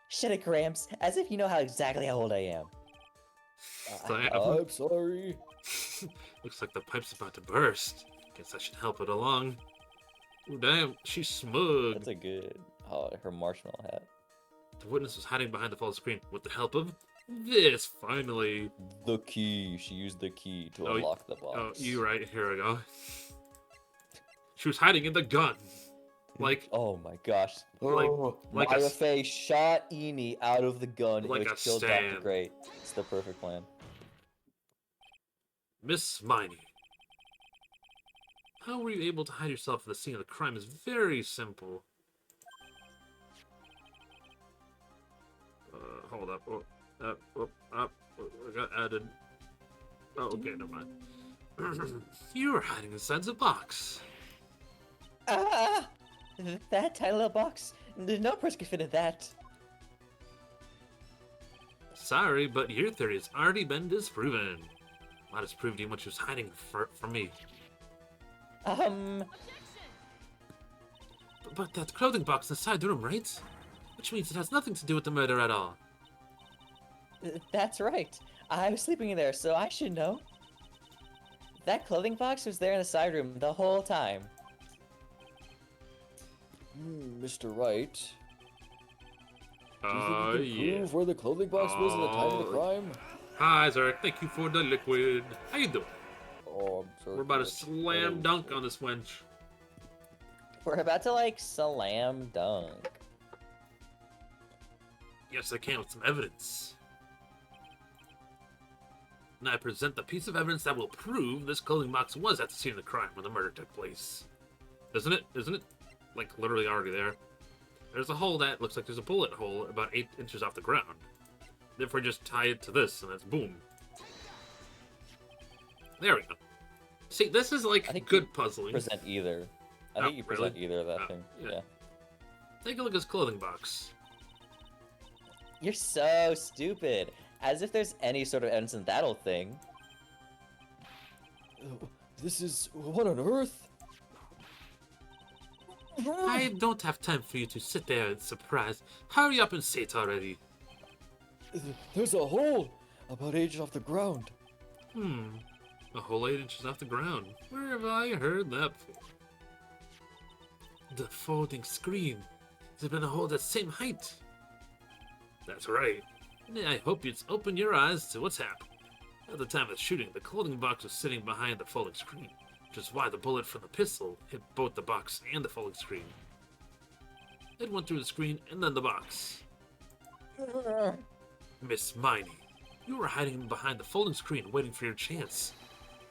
Shut it, Gramps. As if you know exactly how old I am. I'm sorry. Looks like the pipe's about to burst. Guess I should help it along. Ooh, damn, she's smug. That's a good... Oh, her marshmallow hat. The witness was hiding behind the false screen with the help of this, finally. The key. She used the key to unlock the box. Oh, you're right. Here we go. She was hiding in the gun. Like... Oh my gosh. Like Myra Faye shot Eenie out of the gun, like which killed Dr. Gray. It's the perfect plan. Miss Miney. How were you able to hide yourself at the scene of the crime is very simple. Hold up. I got added. Oh, okay, never mind. You were hiding inside the box. Ah! That tiny little box? No person can fit in that. Sorry, but your theory has already been disproven. I just proved you what you was hiding from me. But that clothing box inside the room, right? Which means it has nothing to do with the murder at all. That's right. I was sleeping in there, so I should know. That clothing box was there in the side room the whole time. Mr. Wright. Do you think you can prove where the clothing box was at the time of the crime? Hi, Zarek. Thank you for the liquid. How you doing? Oh, I'm sorry. We're about to slam dunk on this wench. We're about to, like, slam dunk. Yes, I can with some evidence. And I present the piece of evidence that will prove this clothing box was at the scene of the crime when the murder took place. Isn't it? Isn't it? Like, literally already there. There's a hole that looks like there's a bullet hole about 8 inches off the ground. Therefore, just tie it to this, and that's boom. There we go. See, this is like good puzzling. Present either. I think you present either of that thing. Yeah. Take a look at his clothing box. You're so stupid. As if there's any sort of evidence in that old thing. This is... what on earth? I don't have time for you to sit there in surprise. Hurry up and say it already. There's a hole about 8 inches off the ground. A whole 8 inches off the ground. Where have I heard that before? The folding screen. There's been a hole that same height. That's right. I hope you'd open your eyes to what's happened. At the time of the shooting, the clothing box was sitting behind the folding screen, which is why the bullet from the pistol hit both the box and the folding screen. It went through the screen and then the box. Miss Miney, you were hiding behind the folding screen waiting for your chance.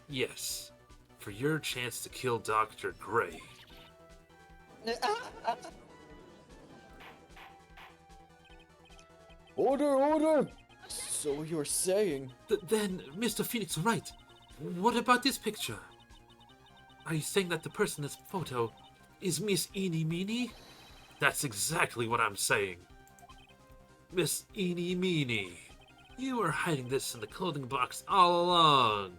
Yes, for your chance to kill Dr. Gray. Order! So you're saying... Then, Mr. Phoenix Wright, what about this picture? Are you saying that the person in this photo is Miss Eenie Meenie? That's exactly what I'm saying. Miss Eenie Meenie, you were hiding this in the clothing box all along.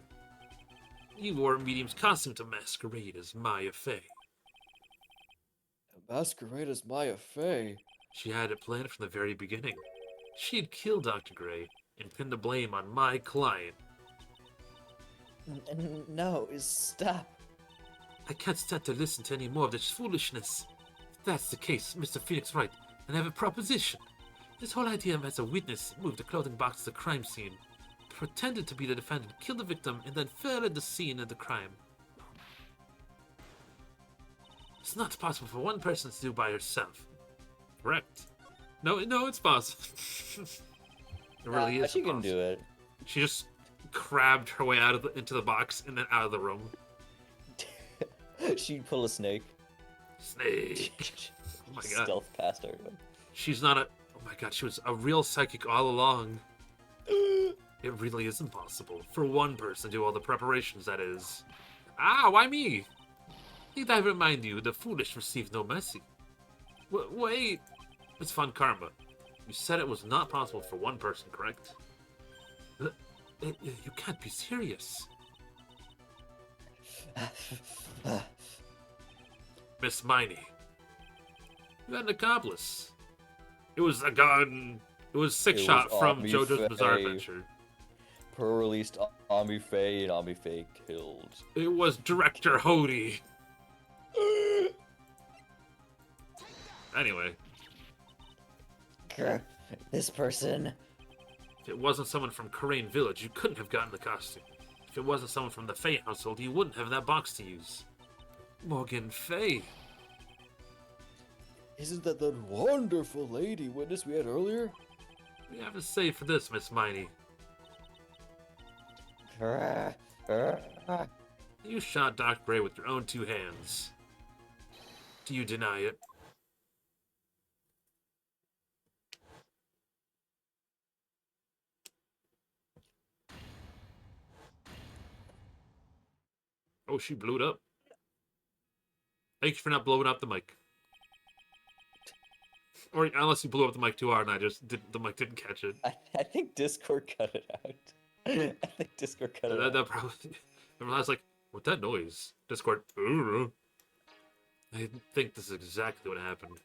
You wore Medium's costume to masquerade as Maya Fey. Masquerade as Maya Fey? She had it planned from the very beginning. She'd kill Dr. Gray and pin the blame on my client. No, stop. I can't stand to listen to any more of this foolishness. If that's the case, Mr. Phoenix Wright, then I have a proposition. This whole idea of as a witness moved the clothing box to the crime scene, pretended to be the defendant, killed the victim, and then fell at the scene of the crime. It's not possible for one person to do by herself. Correct. No, it's possible. It really is. She can possible. do it. She just crabbed her way into the box and then out of the room. She'd pull a snake. Snake. Oh my god. Stealth past everyone. She's not a. Oh my god, she was a real psychic all along. It really is impossible for one person to do all the preparations, that is. Ah, why me? Need I remind you, the foolish receive no mercy. Wait. It's Von Karma. You said it was not possible for one person, correct? You can't be serious. Miss Miney. You had an accomplice. It was a gun. It was Six Shot from Ami JoJo's Bizarre Faye. Adventure. Per-released Ami Faye and Ami Faye killed. It was Director Hody. Anyway. This person. If it wasn't someone from Korean Village, you couldn't have gotten the costume. If it wasn't someone from the Faye household, you wouldn't have that box to use. Morgan Faye. Isn't that the wonderful lady witness we had earlier? What do you have to say for this, Miss Miney? You shot Doc Gray with your own two hands. Do you deny it? Oh, she blew it up. Thank you for not blowing up the mic. Or unless you blew up the mic too hard and the mic didn't catch it. I think Discord cut it out. I think Discord cut it out. That probably. I was like, "What that noise?" Discord. I think this is exactly what happened.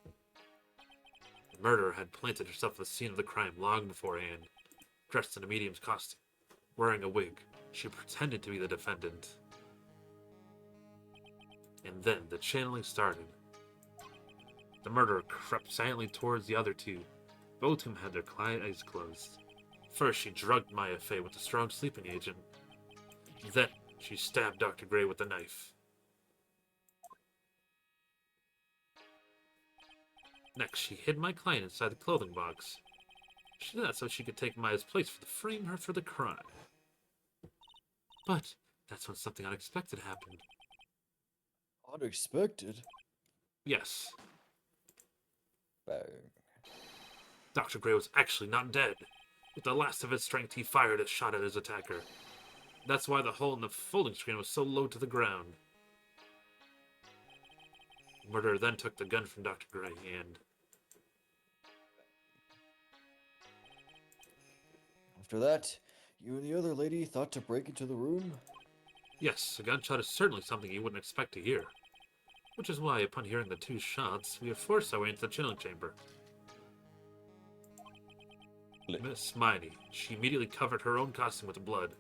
The murderer had planted herself at the scene of the crime long beforehand, dressed in a medium's costume, wearing a wig. She pretended to be the defendant. And then the channeling started. The murderer crept silently towards the other two. Both of them had their quiet eyes closed. First, she drugged Maya Fey with a strong sleeping agent. Then, she stabbed Dr. Gray with a knife. Next, she hid my client inside the clothing box. She did that so she could take Maya's place to frame her for the crime. But that's when something unexpected happened. Unexpected? Yes, Bang. Dr. Gray was actually not dead. With the last of his strength, he fired a shot at his attacker. That's why the hole in the folding screen was so low to the ground. The murderer then took the gun from Dr. Gray and... After that, you and the other lady thought to break into the room? Yes, a gunshot is certainly something you wouldn't expect to hear. Which is why, upon hearing the 2 shots, we have forced our way into the chilling chamber. Click. Miss Miney, she immediately covered her own costume with blood,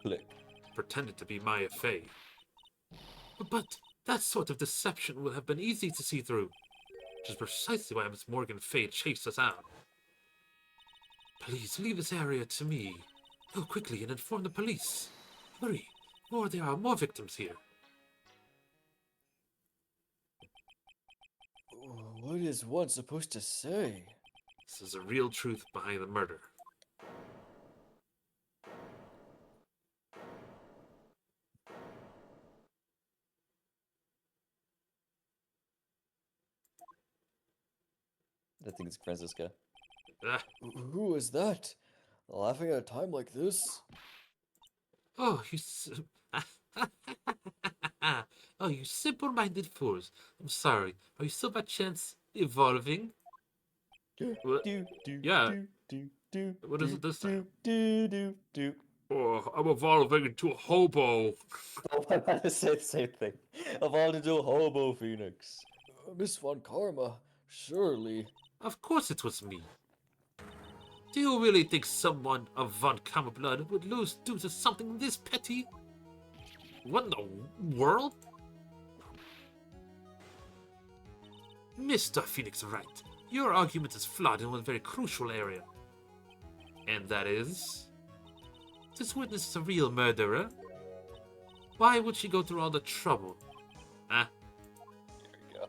Click. pretended to be Maya Fey. But that sort of deception would have been easy to see through, which is precisely why Miss Morgan Fey chased us out. Please leave this area to me. Go quickly and inform the police. Hurry, or there are more victims here. What is one supposed to say? This is the real truth behind the murder. I think it's Francisca. Ah, Who is that? Laughing at a time like this? oh, oh, you simple-minded fools. I'm sorry. Are you still by chance evolving? What? Yeah. What is it this time? Oh, I'm evolving into a hobo. Oh, I'm about to say the same thing. Evolved into a hobo phoenix. Miss Von Karma, surely. Of course it was me. Do you really think someone of Von Karma blood would lose due to something this petty? What in the world? Mr. Phoenix Wright, your argument is flawed in one very crucial area. And that is? This witness is a real murderer. Why would she go through all the trouble? Ah, There we go.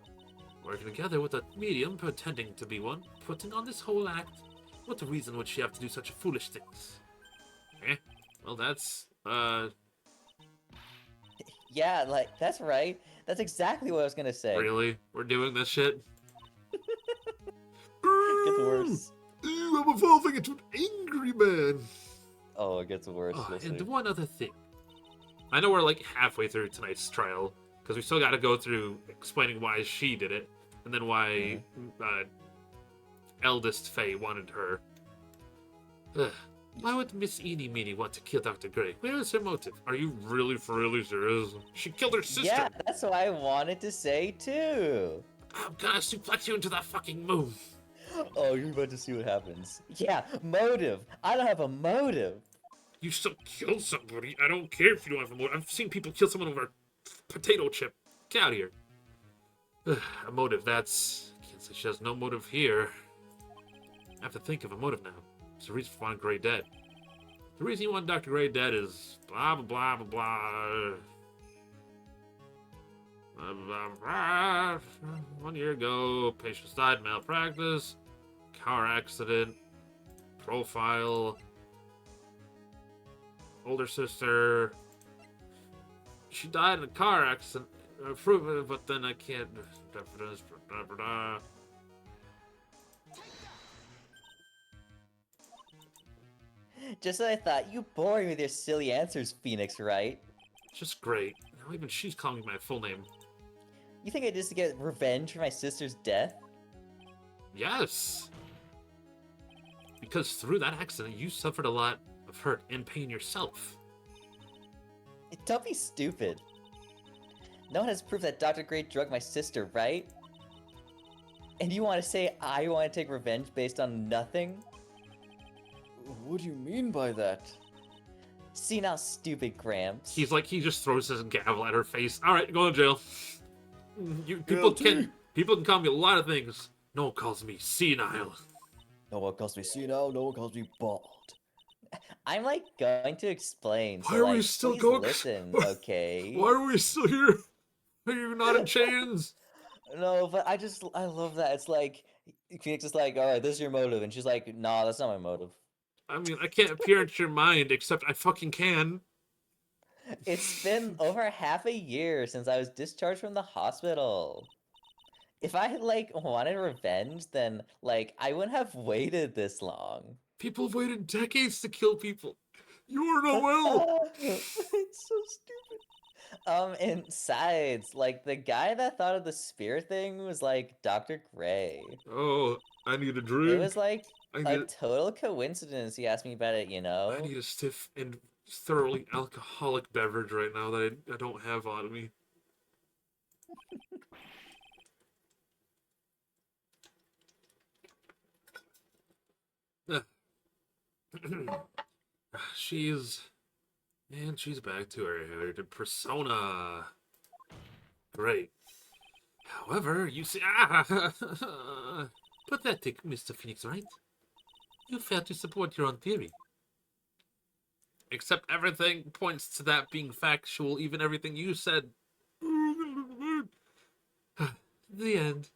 working together with a medium pretending to be one, putting on this whole act. What reason would she have to do such foolish things? Eh? Well, that's, Yeah, like, that's right. That's exactly what I was gonna say. really? We're doing this shit? It gets worse. Ooh, I'm evolving into an angry man. Oh, it gets worse. Oh, You'll and see. one other thing. I know we're like halfway through tonight's trial, because we still got to go through explaining why she did it, and then why eldest Faye wanted her. Ugh. Why would Miss Eenie Meenie want to kill Dr. Gray? Where is her motive? Are you really serious? She killed her sister! Yeah, that's what I wanted to say too. I'm gonna suplex you into that fucking moon! Oh, you're about to see what happens. Yeah, motive. I don't have a motive. You still kill somebody? I don't care if you don't have a motive. I've seen people kill someone over a potato chip. Get out of here. Ugh, a motive, that's... Can't say she has no motive here. I have to think of a motive now. It's the reason for wanting Gray dead. The reason you want Dr. Gray dead is blah, blah, blah, blah, blah. Blah, blah, blah. 1 year ago, patients died, malpractice, car accident, profile, older sister. She died in a car accident, but then I can't. Just as I thought, you bore me with your silly answers, Phoenix, right? Just great. Now even she's calling me my full name. You think I did this to get revenge for my sister's death? Yes! Because through that accident, you suffered a lot of hurt and pain yourself. Don't be stupid. No one has proof that Dr. Gray drugged my sister, right? And you want to say I want to take revenge based on nothing? What do you mean by that? See now, stupid Gramps. He's like, he just throws his gavel at her face. Alright, go to jail. People can call me a lot of things. No one calls me senile. No one calls me senile, no one calls me bald. I'm like going to explain. Why so, are we like, still please going? Listen, okay? Why are we still here? Are you not in chains? No, but I love that. It's like Phoenix is like, all right, this is your motive, and she's like, nah, that's not my motive. I mean, I can't appear at your mind, except I fucking can. It's been over half a year since I was discharged from the hospital. If I had like wanted revenge, then like I wouldn't have waited this long. People have waited decades to kill people. You are not well. It's so stupid. And besides, like the guy that thought of the spear thing was like Dr. Gray. Oh, I need a It drink. was like I a need, total coincidence he asked me about it, you I know? need a stiff and thoroughly alcoholic beverage right now that I don't have on me. she's she's back to her persona. Great. However, you see, pathetic, Mr. Phoenix, right? You failed to support your own theory. Except everything points to that being factual, even everything you said. The end.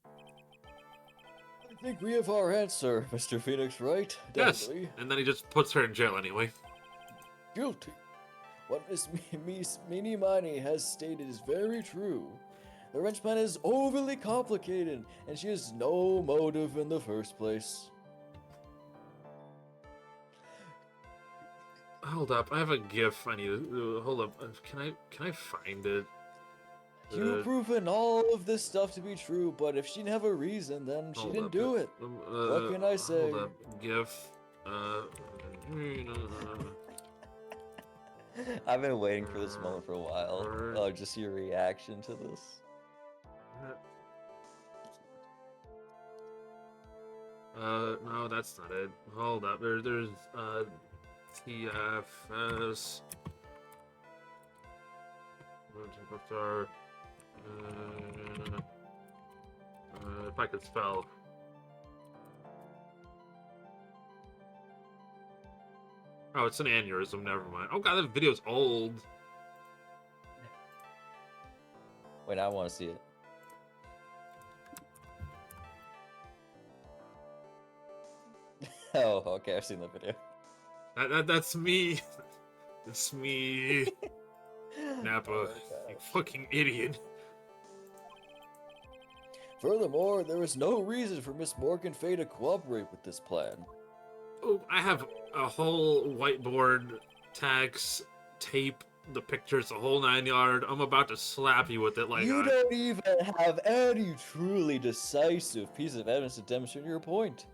I think we have our answer, Mr. Phoenix, right? Yes. Definitely. And then he just puts her in jail anyway. Guilty. What Miss Meanie Miny has stated is very true. The wrench plan is overly complicated, and she has no motive in the first place. Hold up, I have a GIF I need to... hold up, can I find it? You've proven all of this stuff to be true, but if she didn't have a reason, then she didn't do it. What can I say? Hold up, GIF. I've been waiting for this moment for a while. Oh, just your reaction to this. No, that's not it. Hold up, there's TFS. If I could spell. Oh, it's an aneurysm, never mind. Oh god, that video's old. Wait, I want to see it. Oh, okay, I've seen the video. That's me. It's me. Nappa, Oh you fucking idiot. Furthermore, there is no reason for Miss Morgan Fay to cooperate with this plan. Oh, I have a whole whiteboard, tags, tape, the pictures, the whole 9 yard. I'm about to slap you with it like You don't even have any truly decisive piece of evidence to demonstrate your point.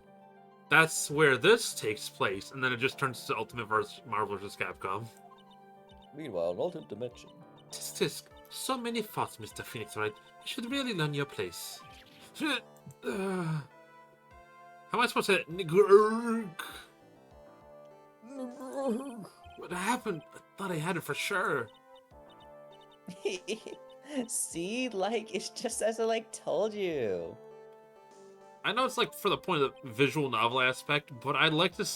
That's where this takes place, and then it just turns to Ultimate vs. Marvel vs. Capcom. Meanwhile, in alternate dimension. Tisk, so many faults, Mr. Phoenix, right? You should really learn your place. How am I supposed to... What happened? I thought I had it for sure. See, like, it's just as I, like, told you. I know it's, like, for the point of the visual novel aspect, but I'd like to...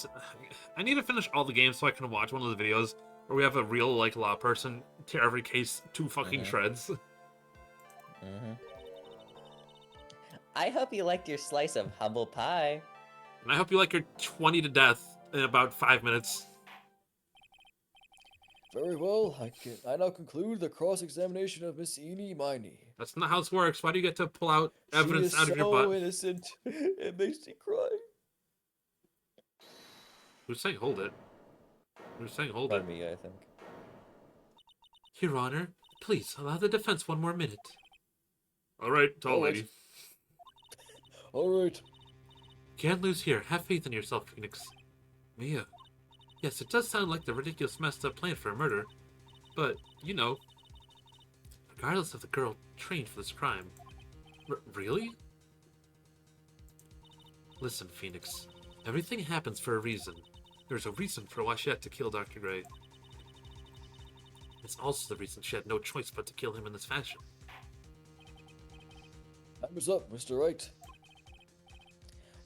I need to finish all the games so I can watch one of the videos where we have a real, like, law person tear every case to fucking shreds. I hope you liked your slice of humble pie. And I hope you like your 20 to death in about 5 minutes. Very well, I now conclude the cross-examination of Miss Eenie Miney. That's not how this works. Why do you get to pull out evidence out of your She butt? is so innocent. It makes me cry. Who's saying hold it? Who's saying hold it? Me, I think. Your Honor, please allow the defense 1 more minute. All right, tall lady. All right. Can't lose here. Have faith in yourself, Phoenix. Mia. Yes, it does sound like the ridiculous messed up plan for a murder, but, you know, regardless of the girl trained for this crime. Really? Listen, Phoenix. Everything happens for a reason. There's a reason for why she had to kill Dr. Gray. It's also the reason she had no choice but to kill him in this fashion. Time is up, Mr. Wright.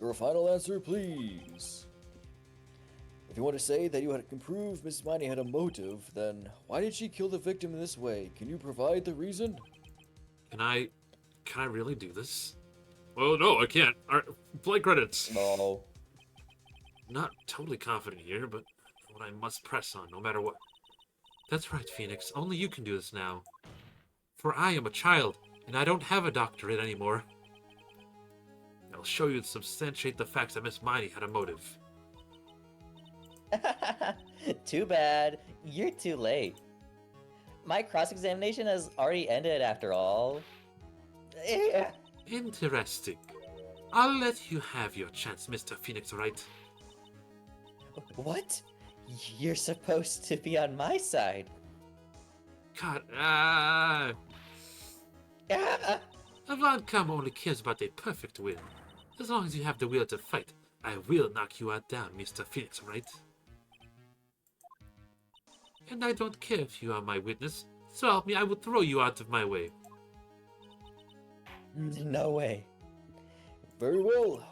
Your final answer, please. If you want to say that can prove Miss Miney had a motive, then why did she kill the victim in this way? Can you provide the reason? Can I really do this? Oh, no, I can't. Alright, play credits. No. Not totally confident here, but what I must press on, no matter what. That's right, Phoenix. Only you can do this now. For I am a child, and I don't have a doctorate anymore. I'll show you to substantiate the facts that Miss Miney had a motive. Too bad. You're too late. My cross-examination has already ended after all. Interesting. I'll let you have your chance, Mr. Phoenix Wright. What? You're supposed to be on my side. God, Ah! Avancom only cares about a perfect will. As long as you have the will to fight, I will knock you out down, Mr. Phoenix, right? And I don't care if you are my witness, so help me, I will throw you out of my way. No way. Very well.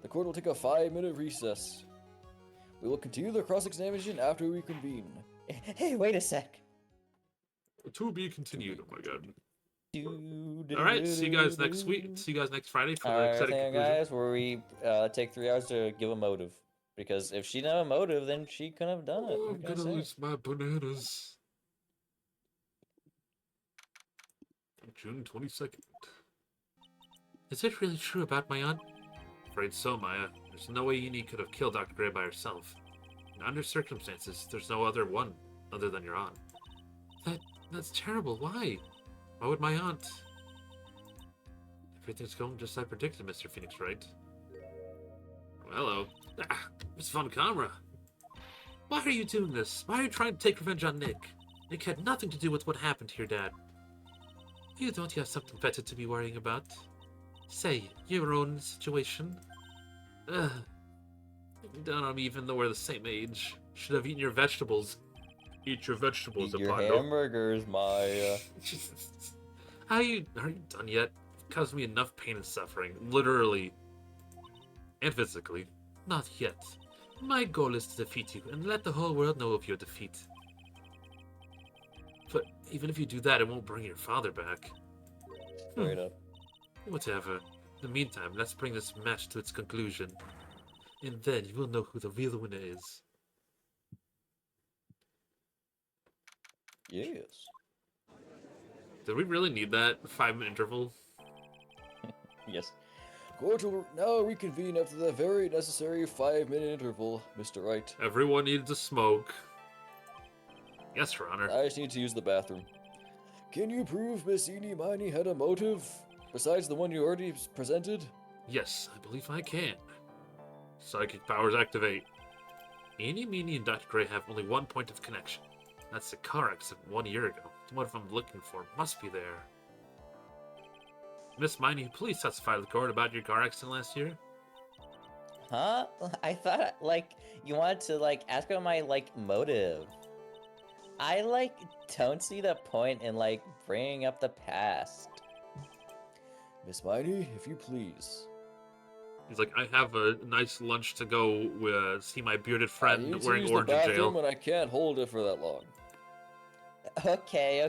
The court will take a 5-minute recess. We will continue the cross-examination after we convene. Hey, wait a sec. To be continued, oh my god. Do, Alright, see you guys next week. See you guys next Friday for the Alright, exciting thing, conclusion. guys, where we take 3 hours to give a motive. Because if she didn't have a motive, then she couldn't have done it. Oh, What I'm can I gonna say? lose my bananas. June 22nd. Is it really true about my aunt? Afraid so, Maya. There's no way Uni could have killed Dr. Gray by herself. And under circumstances, there's no other one other than your aunt. That's terrible. Why? Why would my aunt? Everything's going just as I predicted, Mr. Phoenix, right? Oh, hello. Ah, Miss Von Camera. Why are you doing this? Why are you trying to take revenge on Nick? Nick had nothing to do with what happened to your dad. Don't you have something better to be worrying about? Say, your own situation? Ugh. Don't even though we're the same age. Should have eaten your vegetables. Eat your vegetables, Eat your Apollo. hamburgers, Maya. Are you done yet? You've caused me enough pain and suffering, literally and physically. Not yet. My goal is to defeat you and let the whole world know of your defeat. But even if you do that, it won't bring your father back. Straight up. Whatever. In the meantime, let's bring this match to its conclusion. And then you will know who the real winner is. Yes. Do we really need that 5-minute interval? Yes. Court will now reconvene after the very necessary 5-minute interval, Mr. Wright. Everyone needs to smoke. Yes, Your Honor. I just need to use the bathroom. Can you prove Miss Eenie Miney had a motive, besides the one you already presented? Yes, I believe I can. Psychic powers activate. Eenie, Meenie, and Dr. Gray have only one point of connection. That's the car accident 1 year ago. The motive I'm looking for must be there. Miss Miney, please testify to the court about your car accident last year. Huh? I thought, you wanted to, ask about my, motive. I, don't see the point in, bringing up the past. Miss Miney, if you please. He's like, I have a nice lunch to go see my bearded friend I need to wearing use orange the in bathroom jail. and I can't hold it for that long. Okay,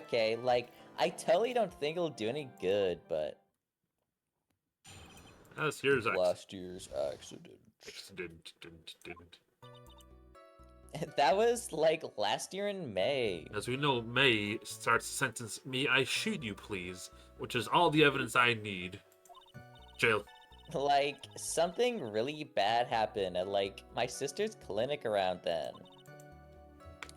I totally don't think it'll do any good, but... That's here's Last year's accident. Didn't. That was, last year in May. As we know, May starts the sentence, "May I shoot you, please?" which is all the evidence I need. Jail. Something really bad happened at, my sister's clinic around then.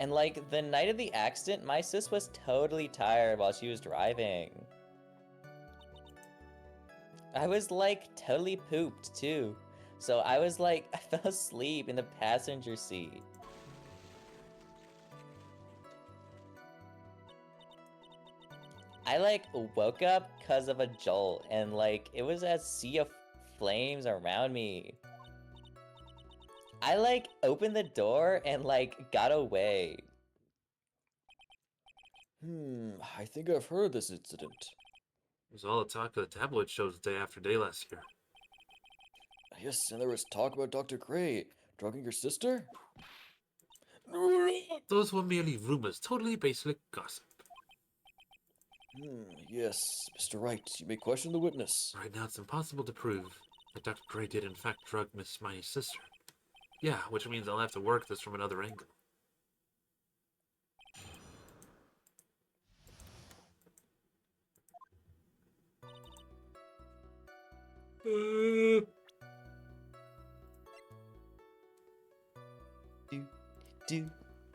And, the night of the accident, my sis was totally tired while she was driving. I was, totally pooped, too. So I was, I fell asleep in the passenger seat. I, woke up because of a jolt, and, it was a sea of flames around me. I, opened the door and, got away. I think I've heard this incident. It was all the talk of the tabloid shows day after day last year. Yes, and there was talk about Dr. Gray drugging your sister? Those were merely rumors, totally baseless gossip. Yes, Mr. Wright, you may question the witness. Right now, it's impossible to prove that Dr. Gray did in fact drug Miss Miney's sister. Yeah, which means I'll have to work this from another angle.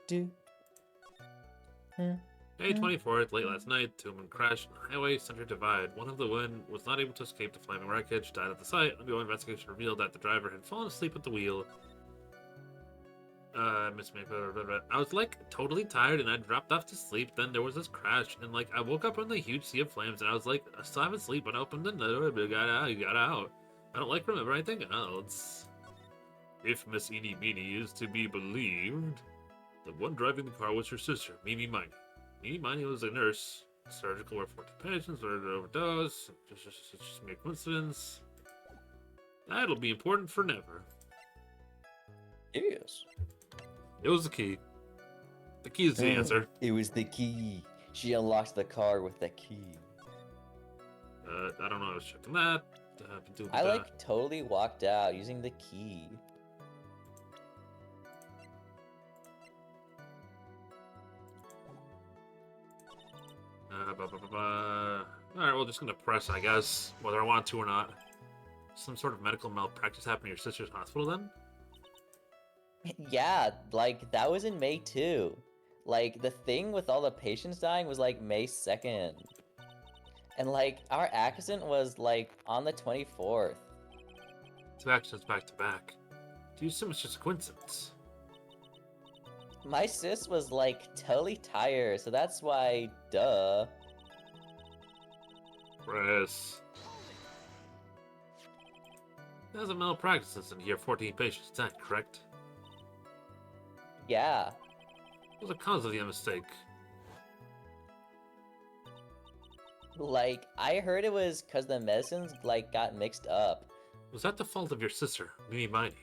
Do. May 24th, late last night, two men crashed on the highway center divide. One of the men was not able to escape the flaming wreckage, died at the site. Ongoing investigation revealed that the driver had fallen asleep at the wheel. Miss me. I was like totally tired and I dropped off to sleep. Then there was this crash and like I woke up in the huge sea of flames and I was like, I still haven't sleep. But I opened the door, but got out. I don't like remember anything else. If Miss Eenie Meenie is to be believed, the one driving the car was her sister, Mimi Miney. Mimi Miney was a nurse, surgical ward 14 patients, ordered to overdose. Just mere coincidence. That'll be important for never. Yes. It was the key. The key is the answer. It was the key. She unlocked the car with the key. I don't know. I was checking that. I like totally walked out using the key. Alright, we're just gonna press, I guess, whether I want to or not. Some sort of medical malpractice happened in your sister's hospital then? Yeah, like that was in May too. Like the thing with all the patients dying was like May 2nd. And like our accident was like on the 24th. Two accidents back to back. Do you assume it's just a coincidence? My sis was like totally tired, so that's why, duh. Press. There's a malpractice incident here, 14 patients died, correct? Yeah. What was the cause of the mistake? Like, I heard it was because the medicines, like, got mixed up. Was that the fault of your sister, Mimi Miney?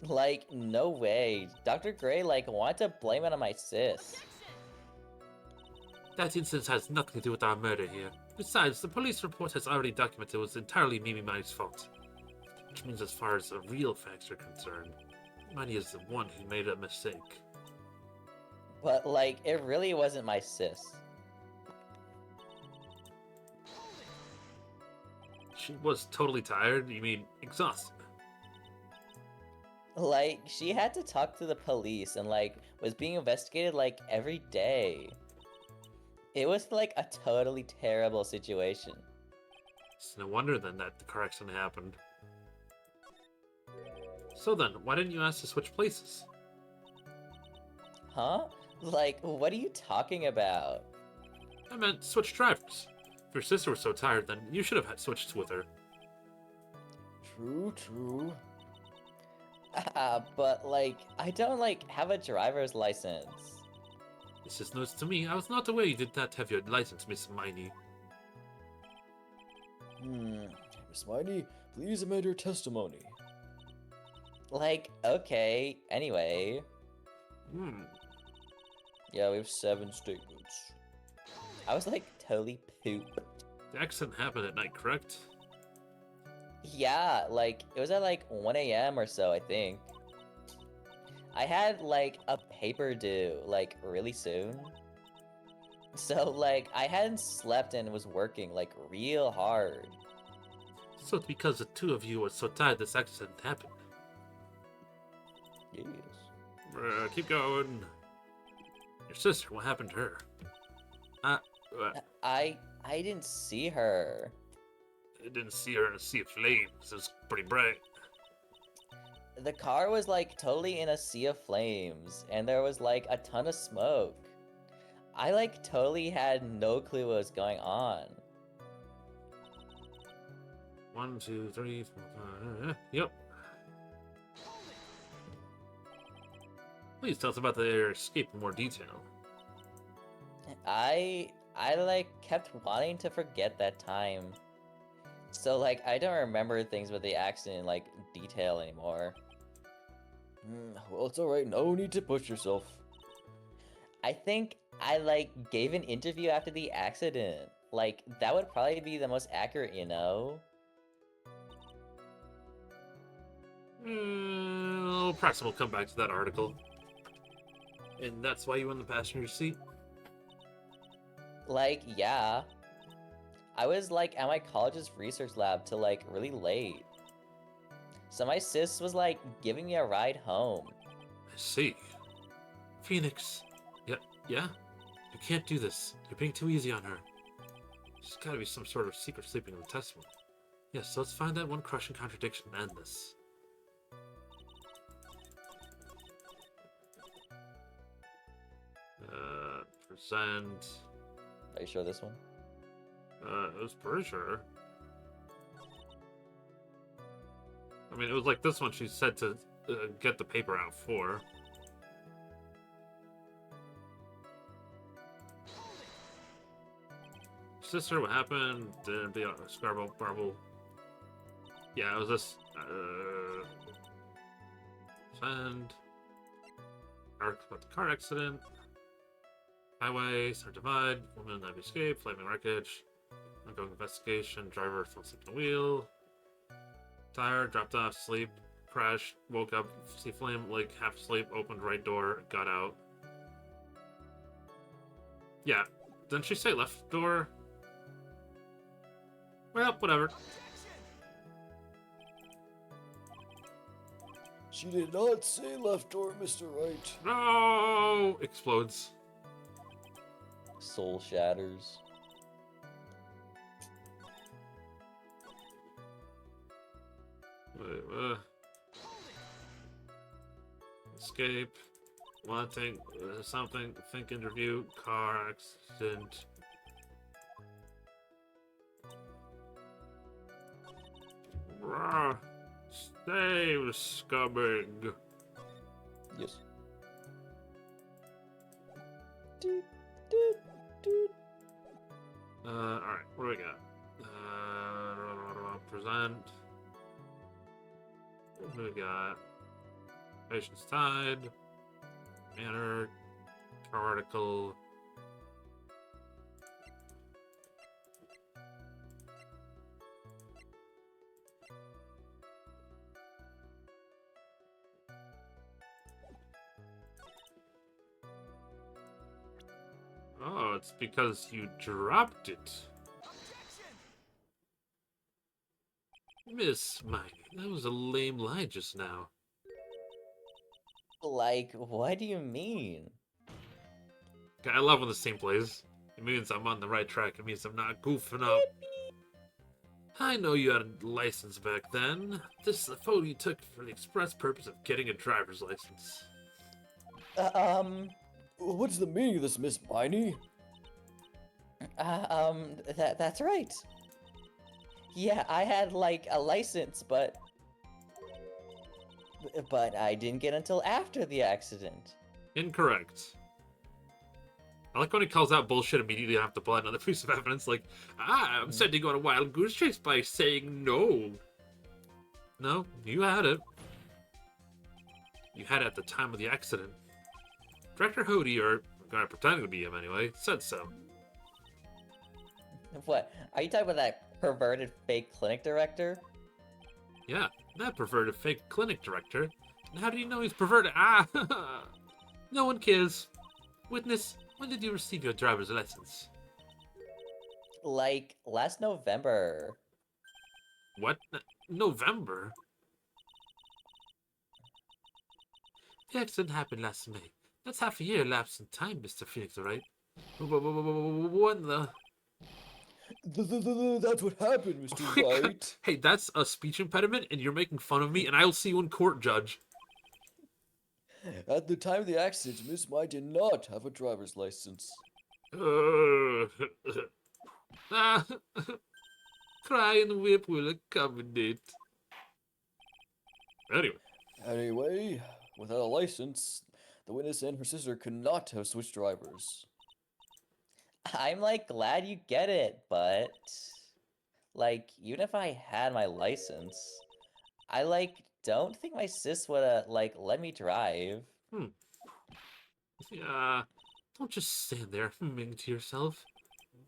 Like, no way. Dr. Gray, like, wanted to blame it on my sis. That incident has nothing to do with our murder here. Besides, the police report has already documented it was entirely Mimi Miney's fault. Which means as far as the real facts are concerned, Miney is the one who made a mistake. But, like, it really wasn't my sis. She was totally tired? You mean exhausted? Like, she had to talk to the police and, like, was being investigated, like, every day. It was, like, a totally terrible situation. It's no wonder then that the car accident happened. So then, why didn't you ask to switch places? Huh? Like, what are you talking about? I meant switch drivers. If your sister was so tired, then you should have had switched with her. True. But, like, I don't, like, have a driver's license. This is news to me. I was not aware you did not have your license, Miss Miney. Miss Miney, please amend your testimony. Like, okay, anyway. Yeah, we have 7 statements. I was, like, totally pooped. The accident happened at night, correct? Yeah, like, it was at, like, 1 a.m. or so, I think. I had, like, a paper due, like, really soon. So, like, I hadn't slept and was working, like, real hard. So it's because the two of you were so tired this accident happened. Yes. Keep going. Your sister, what happened to her? I didn't see her. I didn't see her in a sea of flames. It was pretty bright. The car was, like, totally in a sea of flames, and there was, like, a ton of smoke. I, like, totally had no clue what was going on. 1, 2, 3, 4, 5. Yep. Please tell us about their escape in more detail. I like kept wanting to forget that time. So like I don't remember things with the accident in like detail anymore. Well, it's alright. No need to push yourself. I think I like gave an interview after the accident. Like that would probably be the most accurate, you know? Perhaps we'll come back to that article. And that's why you were in the passenger seat? Like, yeah. I was like at my college's research lab till like really late. So my sis was like giving me a ride home. I see. Phoenix. Yeah? You can't do this. You're being too easy on her. There's gotta be some sort of secret sleeping in the testimony. Yes, let's find that one crushing contradiction and end this. Present. Are you sure this one? I was pretty sure. I mean, it was like this one she said to get the paper out for. Sister, what happened? Didn't be Scarble, Barble. Yeah, it was this. Send. Arc about the car accident. Highway, Star Divide. Woman that escaped. Flaming wreckage. Ongoing investigation. Driver fell asleep on the wheel. Tired, dropped off, sleep, crashed, woke up, see flame, like half asleep, opened right door, got out. Yeah, didn't she say left door? Well, whatever. She did not say left door, Mr. Wright. No! Explodes. Soul shatters. Wait, escape. Wanting something. Think interview. Car accident. Rah. Save scumbag. Yes. Doot, doot, doot. Alright, what do we got? Present. What do we got? Patience tied. Manner. Car article. Oh, it's because you dropped it. Miss Miney, that was a lame lie just now. Like, what do you mean? I love when the same plays. It means I'm on the right track. It means I'm not goofing up. I know you had a license back then. This is the photo you took for the express purpose of getting a driver's license. What's the meaning of this, Miss Miney? That's right. Yeah, I had, like, a license, but I didn't get until after the accident. Incorrect. I like when he calls out bullshit immediately after blood another piece of evidence, like, I'm sending on a wild goose chase by saying no. No, you had it. You had it at the time of the accident. Director Hody, or guy pretending to be him anyway, said so. What? Are you talking about that perverted fake clinic director? Yeah, that perverted fake clinic director. And how do you know he's perverted? Ah! No one cares. Witness, when did you receive your driver's license? Like, last November. What? November? The accident happened last May. That's half a year lapse in time, Mr. Phoenix, right? What in the... That's what happened, Mr. Wright. Hey, that's a speech impediment, and you're making fun of me, and I'll see you in court, Judge. At the time of the accident, Miss Miney did not have a driver's license. Cry and whip will accommodate. Anyway, without a license, the witness and her sister could not have switched drivers. I'm, like, glad you get it, but... Like, even if I had my license, I, like, don't think my sis would've, like, let me drive. Yeah, don't just stand there humming to yourself.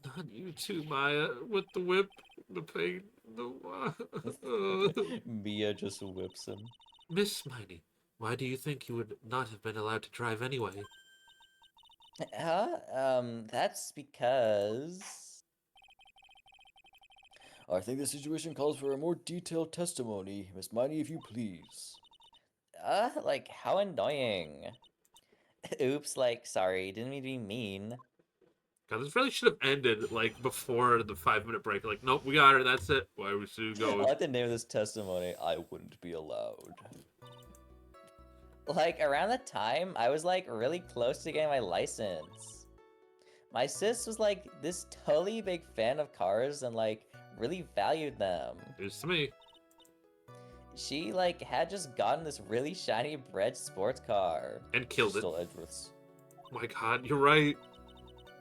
Not you too, Maya, with the whip, the pain, the... Mia just whips him. Miss Miney, why do you think you would not have been allowed to drive anyway? That's because... I think the situation calls for a more detailed testimony. Miss Miney, if you please. Like, how annoying. Oops, like, sorry, didn't mean to be mean. God, this really should have ended, like, before the 5-minute break. Like, nope, we got her, that's it. Why are we still I going? like the name of this testimony, I wouldn't be allowed. Like, around that time, I was, like, really close to getting my license. My sis was, like, this totally big fan of cars and, like, really valued them. News to me. She, like, had just gotten this really shiny red sports car. And killed it. Still Edgeworth's. Oh my god, you're right.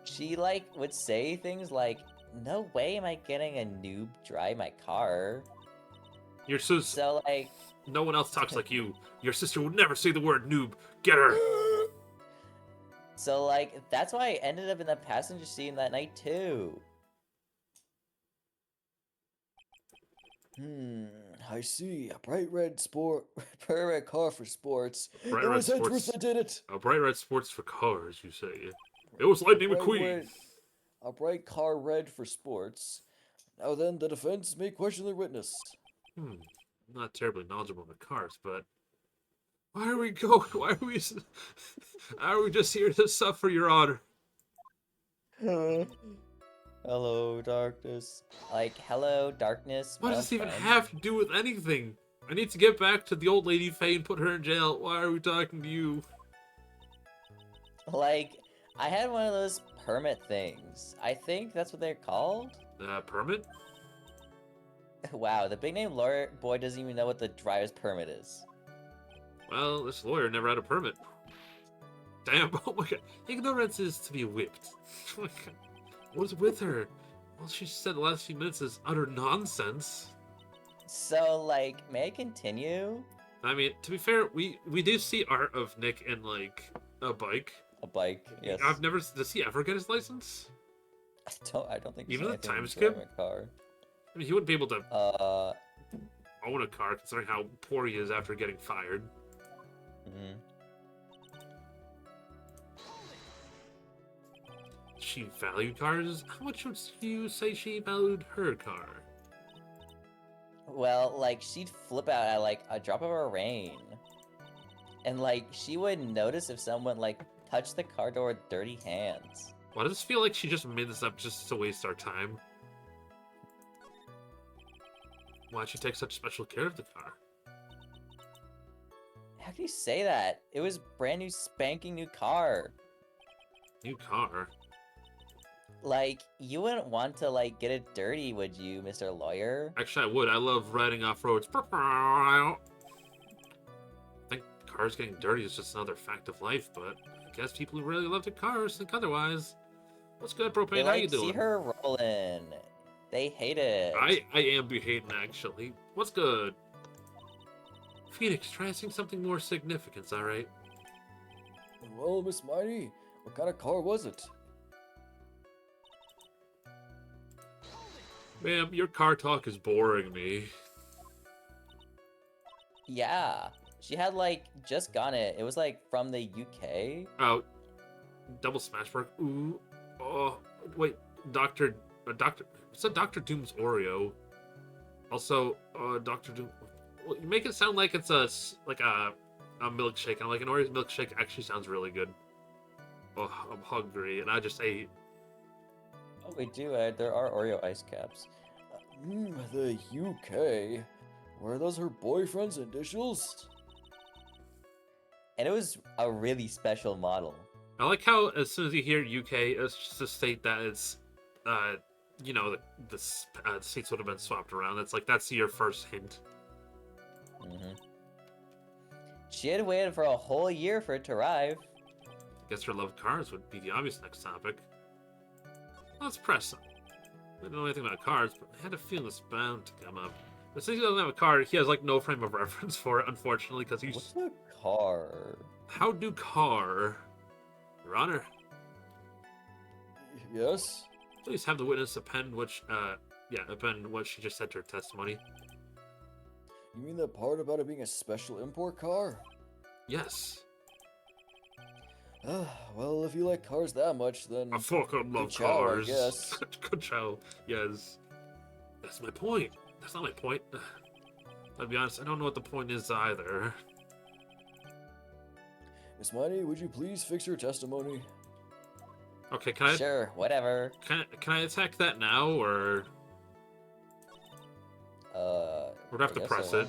She, like, would say things like, no way am I getting a noob drive my car. You're so... So, like... No one else talks like you. Your sister would never say the word noob. Get her! So, like, that's why I ended up in the passenger seat that night, too. I see. A bright red bright red car for sports. Bright It red was Edgeworth sports. that did it. A bright red sports for cars, you say. It was Lightning Bright McQueen. red- A bright car red for sports. Now then, the defense may question their witness. I'm not terribly knowledgeable in cars, but... Why are we going? Why are we... Are we just here to suffer, Your Honor? Hello, darkness. Like, hello, darkness. What my does this even friend. have to do with anything? I need to get back to the old lady Faye and put her in jail. Why are we talking to you? Like, I had one of those permit things. I think that's what they're called. Permit? Wow, the big name lawyer boy doesn't even know what the driver's permit is. Well, this lawyer never had a permit. Damn, oh my god. Ignorance is to be whipped. Oh my god. What's with her? All she said the last few minutes is utter nonsense. So, like, may I continue? I mean, to be fair, we do see art of Nick in, like, a bike. A bike, yes. I've never... Does he ever get his license? I don't think Even there's the anything time in skip? driving a car. I mean, he wouldn't be able to own a car, considering how poor he is after getting fired. Mhm. She valued cars? How much would you say she valued her car? Well, like, she'd flip out at, like, a drop of a rain. And, like, she wouldn't notice if someone, like, touched the car door with dirty hands. Why does it feel like she just made this up just to waste our time? Why'd she take such special care of the car? How can you say that? It was brand new spanking new car. New car? Like, you wouldn't want to, like, get it dirty, would you, Mr. Lawyer? Actually, I would. I love riding off roads. I think cars getting dirty is just another fact of life, but I guess people who really love their cars think otherwise. What's good, Propane? They, How like, you doing? see her rolling. They hate it. I am behaving, actually. What's good? Phoenix, try to sing something more significant, alright? Well, Miss Mighty, what kind of car was it? Ma'am, your car talk is boring me. Yeah. She had, like, just gotten it. It was, like, from the UK. Oh, double smashburg. Ooh. Oh, wait. Doctor. What's a Dr. Doom's Oreo? Also, Dr. Doom. Well, you make it sound like it's a milkshake. And like an Oreo's milkshake actually sounds really good. Oh, I'm hungry, and I just ate. Oh, we do. There are Oreo ice caps. The UK? Were those her boyfriend's initials? And it was a really special model. I like how as soon as you hear UK, it's just to state that it's, you know, the seats would have been swapped around. It's like that's your first hint. Mm-hmm. She had waited for a whole year for it to arrive. I guess her love of cars would be the obvious next topic. Let's press on. I don't know anything about cars, but I had a feeling it's bound to come up. But since he doesn't have a car, he has like no frame of reference for it, unfortunately, because he's... What's a car? How do car? Your Honor, Yes? please have the witness append append what she just said to her testimony. You mean the part about it being a special import car? Yes. Well, if you like cars that much, then... I fucking love Good chow, I cars. guess. Good chow, yes. That's my point. That's not my point. I'll be honest, I don't know what the point is either. Miss Mighty, would you please fix your testimony? Okay, can I Sure, whatever. can I attack that now, or Uh. would I have to guess press so. it?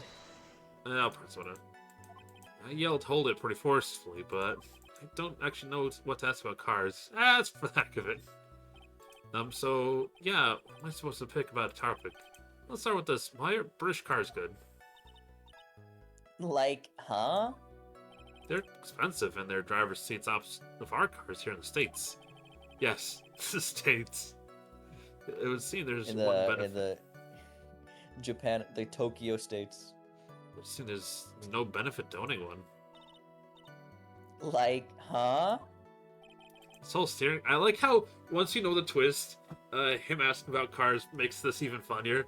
I'll press it. I yelled hold it pretty forcefully, but I don't actually know what to ask about cars. That's for the heck of it. So, yeah, what am I supposed to pick about a topic? Let's start with this. Why are British cars good? Like, huh? They're expensive, and their driver's seats opposite of our cars here in the States. Yes, the States. It would seem there's In one the benefit. in the Japan, the Tokyo states. It would seem there's no benefit to owning one. Like, huh? This whole steering... I like how, once you know the twist, him asking about cars makes this even funnier.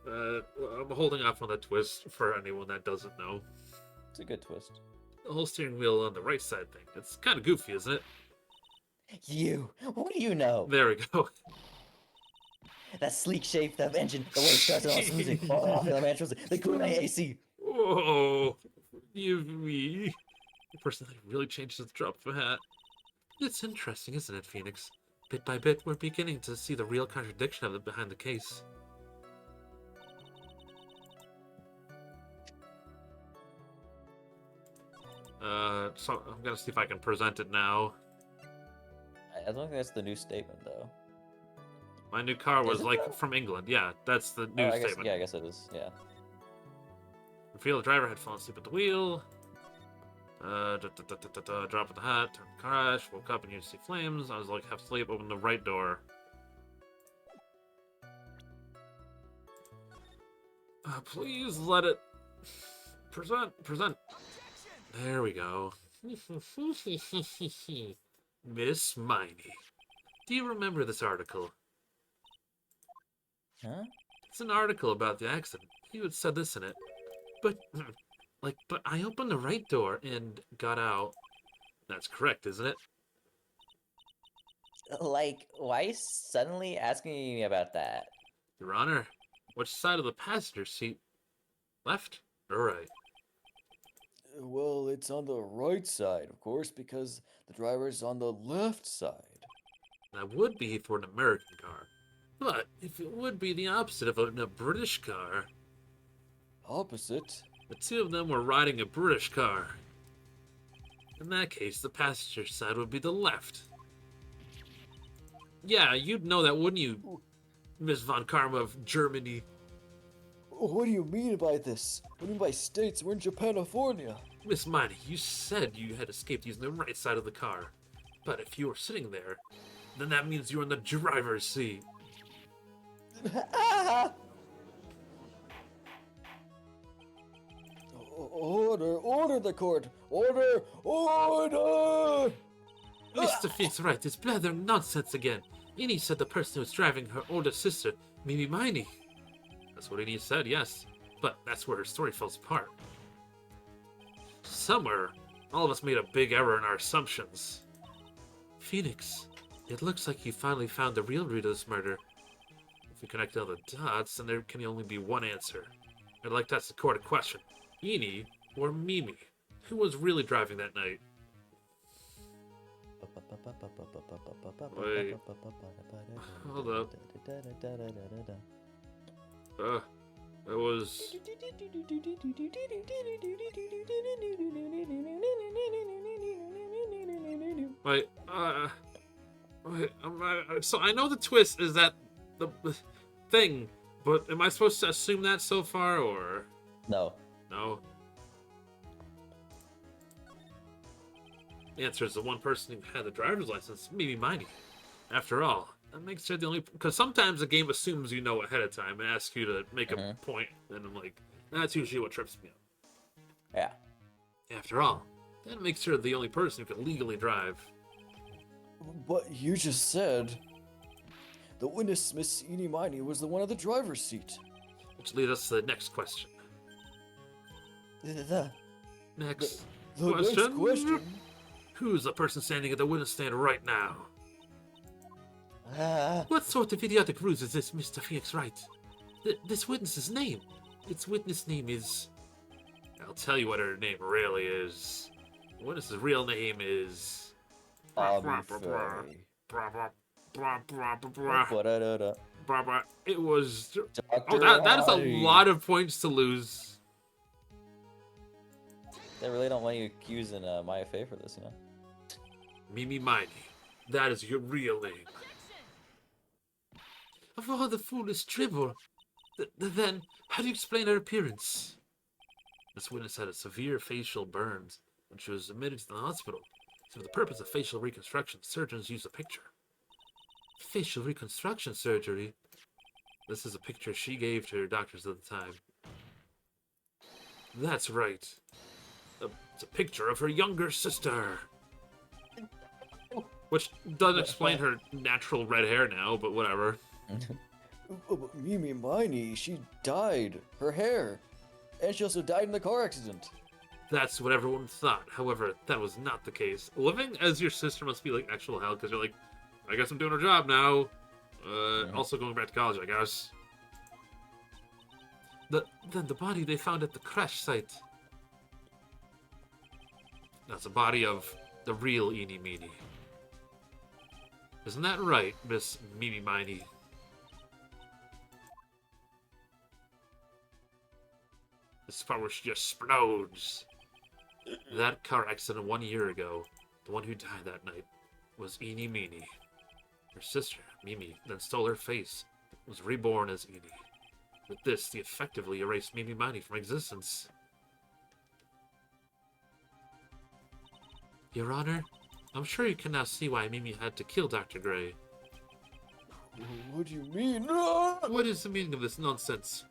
I'm holding off on that twist for anyone that doesn't know. It's a good twist. The whole steering wheel on the right side thing. It's kind of goofy, isn't it? You, what do you know? There we go. That sleek shape, that engine, the way it starts it all smoothly. Oh, the man shows it. The cool AC. Whoa, me. The personality really changes at the drop of a hat. It's interesting, isn't it, Phoenix? Bit by bit, we're beginning to see the real contradiction of it behind the case. So I'm gonna see if I can present it now. I don't think that's the new statement, though. My new car was Is it like though? from England. Yeah, that's the new Oh, I guess, statement. yeah, I guess it is. Yeah. I feel the driver had fallen asleep at the wheel. Drop of the hat, turned the crash, woke up and you see flames. I was like half asleep, opened the right door. Please let it present. There we go. Miss Miney. Do you remember this article? Huh? It's an article about the accident. You had said this in it. But I opened the right door and got out. That's correct, isn't it? Like, why suddenly asking me about that? Your Honor, which side of the passenger seat? Left or right? Well, it's on the right side, of course, because the driver's on the left side. That would be for an American car. But if it would be the opposite of a British car, Opposite? the two of them were riding a British car. In that case, the passenger side would be the left. Yeah, you'd know that, wouldn't you, Miss von Karma of Germany? What do you mean by this? What do you mean by states? We're in Japanifornia. Miss Miney, you said you had escaped using the right side of the car. But if you were sitting there, then that means you were in the driver's seat. Ah! Order the court! Order! Mr. Fink's right, it's blathering nonsense again. Innie said the person who was driving her older sister, Mimi Miney. That's what Innie said, yes. But that's where her story falls apart. Somewhere, all of us made a big error in our assumptions. Phoenix, it looks like you finally found the real root of this murder. If we connect all the dots, then there can only be one answer. I'd like to ask the court a question. Innie or Mimi? Who was really driving that night? Wait. Hold up. It was... Wait, so I know the twist is that the thing, but am I supposed to assume that so far, or... No. No? The answer is the one person who had the driver's license, Mimi Miney. After all, that makes her the only... Because sometimes the game assumes you know ahead of time and asks you to make a point, and I'm like, that's usually what trips me up. Yeah. After all, that makes her the only person who can legally drive. But you just said the witness, Miss Inimini, was the one at the driver's seat. Which leads us to the next question. The Next The next question. Who's the person standing at the witness stand right now? Ah, What sort of idiotic ruse is this, Mr. Phoenix Wright? This witness's name. Its witness name is... I'll tell you what her name really is. The witness's real name is... Bobby Flay. Ba-da-da-da. It was... Dr. Oh, that is a Ivy. lot of points to lose. They really don't want you accusing Maya Fey for this, you know? Mimi Miney, that is your real name. Of all the foolish drivel, then how do you explain her appearance? This witness had a severe facial burns when she was admitted to the hospital. So for the purpose of facial reconstruction, surgeons use a picture. Facial reconstruction surgery? This is a picture she gave to her doctors at the time. That's right. It's a picture of her younger sister. Which doesn't explain her natural red hair now, but whatever. But Mimi Miney, she dyed her hair. And she also died in the car accident. That's what everyone thought. However, that was not the case. Living as your sister must be like actual hell, because you're like, I guess I'm doing her job now. Also going back to college, I guess. Then the body they found at the crash site. That's a body of the real Eenie Meenie. Isn't that right, Miss Mimi Miney? This part where she just explodes. That car accident 1 year ago, the one who died that night, was Eenie Meenie. Her sister, Mimi, then stole her face, was reborn as Eenie. With this, they effectively erased Mimi Miney from existence. Your Honor, I'm sure you can now see why Mimi had to kill Dr. Gray. What do you mean? What is the meaning of this nonsense?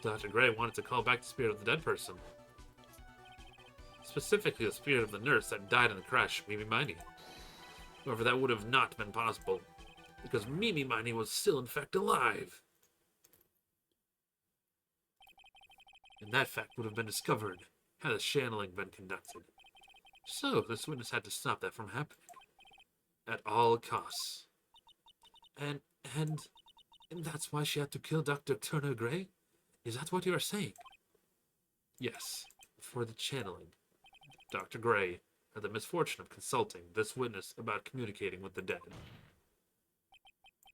Dr. Gray wanted to call back the spirit of the dead person. Specifically the spirit of the nurse that died in the crash, Mimi Miney. However, that would have not been possible, because Mimi Miney was still in fact alive. And that fact would have been discovered had the channeling been conducted. So, this witness had to stop that from happening. At all costs. And that's why she had to kill Dr. Turner Gray? Is that what you are saying? Yes, for the channeling. Dr. Gray had the misfortune of consulting this witness about communicating with the dead.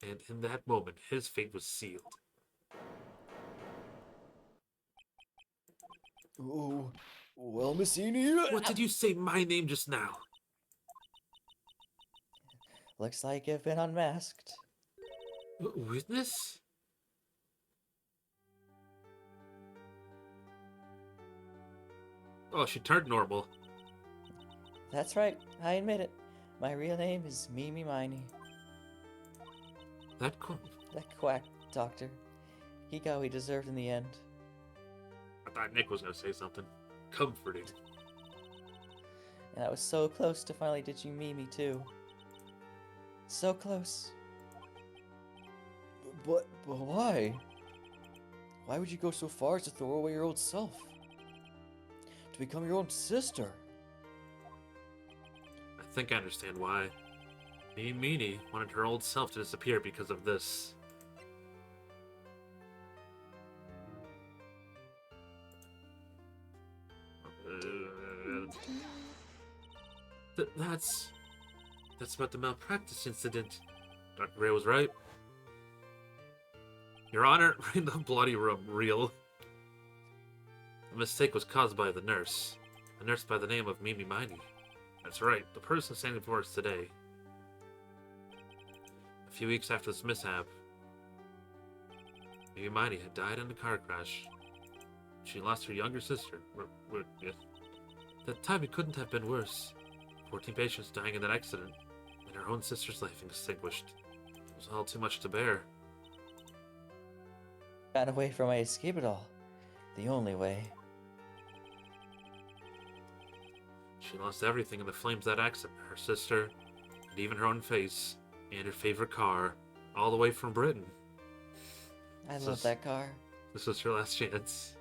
And in that moment, his fate was sealed. Oh, well, Miss Eenie... What did you say my name just now? Looks like you've been unmasked. Witness? Oh, she turned normal. That's right, I admit it. My real name is Mimi Miney. That quack doctor. He got what he deserved in the end. I thought Nick was gonna say something comforting. And I was so close to finally ditching Mimi too. So close. But why? Why would you go so far as to throw away your old self? To become your own sister? I think I understand why. Mimi Meanie wanted her old self to disappear because of this. That's about the malpractice incident. Dr. Gray was right. Your Honor, in the bloody room, real. The mistake was caused by the nurse. A nurse by the name of Mimi Miney. That's right, the person standing before us today. A few weeks after this mishap, Mimi Miney had died in a car crash. She lost her younger sister. Yes. That time it couldn't have been worse. 14 patients dying in that accident, and her own sister's life extinguished. It was all too much to bear. Ran away from my escape it all. The only way. She lost everything in the flames of that accident. Her sister, and even her own face, and her favorite car, all the way from Britain. I love that car. This was her last chance.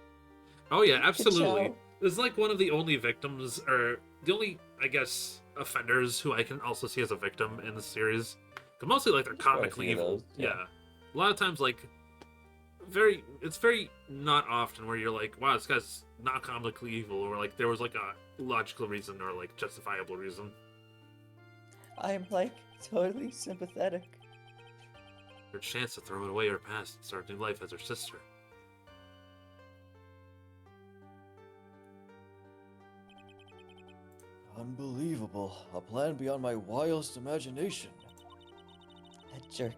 Oh yeah, absolutely. job. It's like one of the only victims, or the only, I guess, offenders who I can also see as a victim in the series. Because mostly, like, they're comically few of evil. those, yeah. Yeah. A lot of times, like, it's very not often where you're like, wow, this guy's not comically evil, or like there was like a logical reason or like justifiable reason. I'm like totally sympathetic. Her chance to throw away her past and start a new life as her sister. Unbelievable. A plan beyond my wildest imagination. That jerk.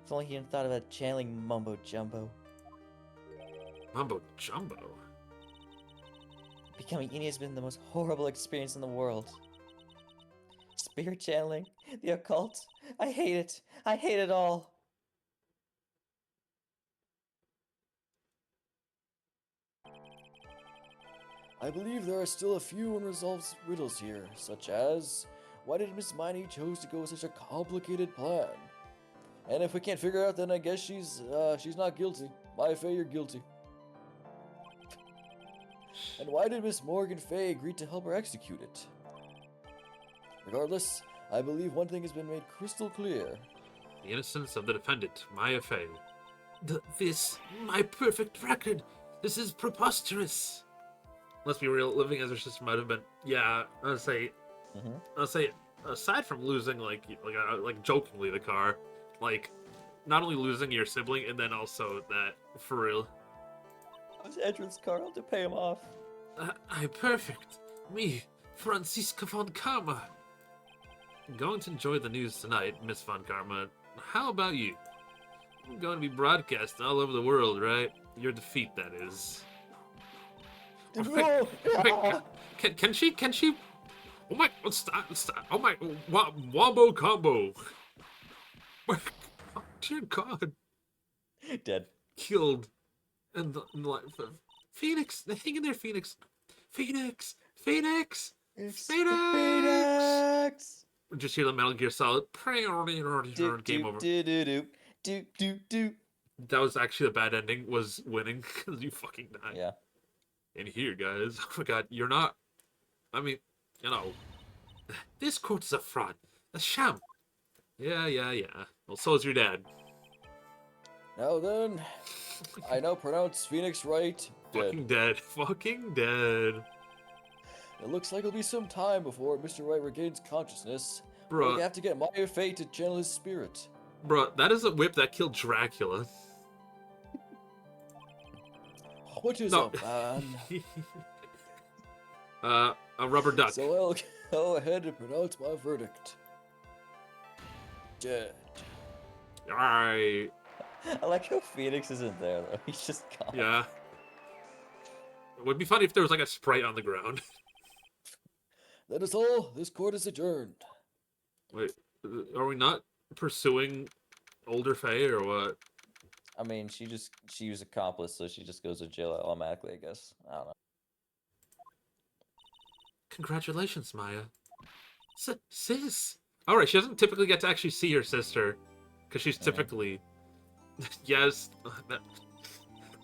If only he hadn't thought about channeling Mumbo Jumbo. Mumbo Jumbo? Becoming Ini has been the most horrible experience in the world. Spirit channeling, the occult. I hate it. I hate it all. I believe there are still a few unresolved riddles here, such as, why did Miss Miney chose to go with such a complicated plan? And if we can't figure it out, then I guess she's not guilty. My Faye, you're guilty. And why did Miss Morgan Fay agree to help her execute it? Regardless, I believe one thing has been made crystal clear. The innocence of the defendant, Maya Fey. My perfect record. This is preposterous. Let's be real, living as her sister might have been. Yeah, I'll say, aside from losing, like jokingly the car, like, not only losing your sibling, and then also that, for real. It was Edward's car, I'll have to pay him off. I'm perfect. Me, Franziska von Karma. I'm going to enjoy the news tonight, Miss von Karma. How about you? I'm going to be broadcast all over the world, right? Your defeat, that is. Oh my, can she? Oh my, stop. Oh my, wombo combo. Dear God. Dead. Killed. And the life of Phoenix. Hang in there, Phoenix. Phoenix. Just hear the Metal Gear Solid. Game over. That was actually a bad ending, was winning, because you fucking died. Yeah. And here, guys, oh my god, you're not... I mean, you know... This court is a fraud. A sham. Yeah. Well, so is your dad. Now then, I now pronounce Phoenix Wright dead. Fucking dead. It looks like it'll be some time before Mr. Wright regains consciousness. Bruh. We have to get Maya Fey to channel his spirit. Bruh, that is a whip that killed Dracula. What is a man? A rubber duck. So I'll go ahead and pronounce my verdict. Dead. Alright. I like how Phoenix isn't there, though. He's just gone. Yeah. It would be funny if there was like a sprite on the ground. That is all. This court is adjourned. Wait, are we not pursuing older Faye or what? I mean, she was accomplice, so she just goes to jail automatically, I guess. I don't know. Congratulations, Maya. Sis! Alright, she doesn't typically get to actually see her sister. Because she's typically... Yes.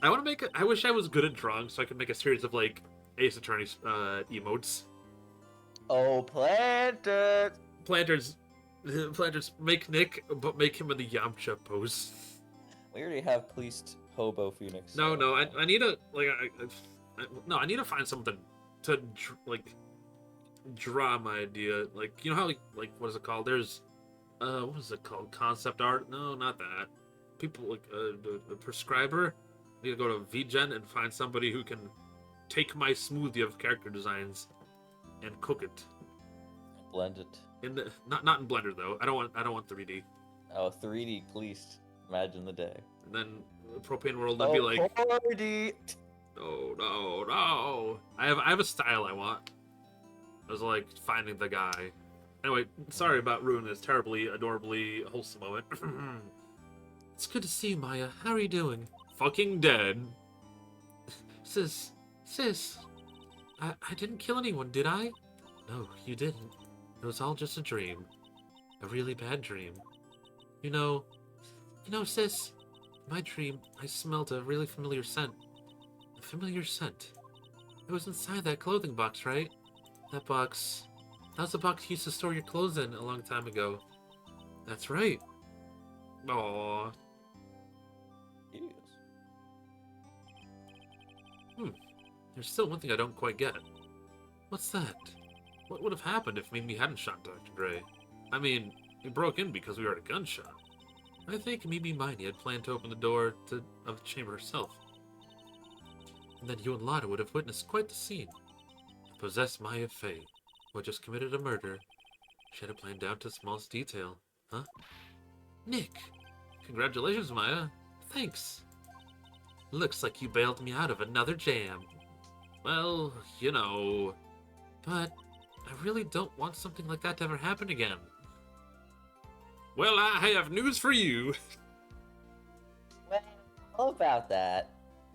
I want to make I wish I was good at drawing so I could make a series of, like, Ace Attorney emotes. Oh, Planters! Planters, make Nick, but make him in the Yamcha pose. We already have Police Hobo Phoenix. No, I need to, like, I need to find something to, like, draw my idea. Like, you know how, like, what is it called? There's, what is it called? Concept art? No, not that. People, like, a prescriber. I need to go to VGen and find somebody who can take my smoothie of character designs and cook it. Blend it. In the not in Blender though. I don't want 3D. Oh, 3D, please. Imagine the day. And then Propane World would be like, 4D. No. I have a style I want. I was like finding the guy. Anyway, sorry about ruining this terribly, adorably wholesome moment. It's good to see you, Maya. How are you doing? Fucking dead. Sis, I didn't kill anyone, did I? No, you didn't. It was all just a dream. A really bad dream. You know, sis, in my dream, I smelled a really familiar scent. A familiar scent. It was inside that clothing box, right? That was the box you used to store your clothes in a long time ago. That's right. Aww. Yes. There's still one thing I don't quite get. What's that? What would have happened if Mimi hadn't shot Dr. Dre? I mean, we broke in because we heard a gunshot. I think Mimi Miney had planned to open the door of the chamber herself. And then you and Lada would have witnessed quite the scene. Possess Maya Fey. who had just committed a murder. She had it planned down to the smallest detail. Huh? Nick! Congratulations, Maya. Thanks. Looks like you bailed me out of another jam. Well, you know... But I really don't want something like that to ever happen again. Well, I have news for you. Well, how about that?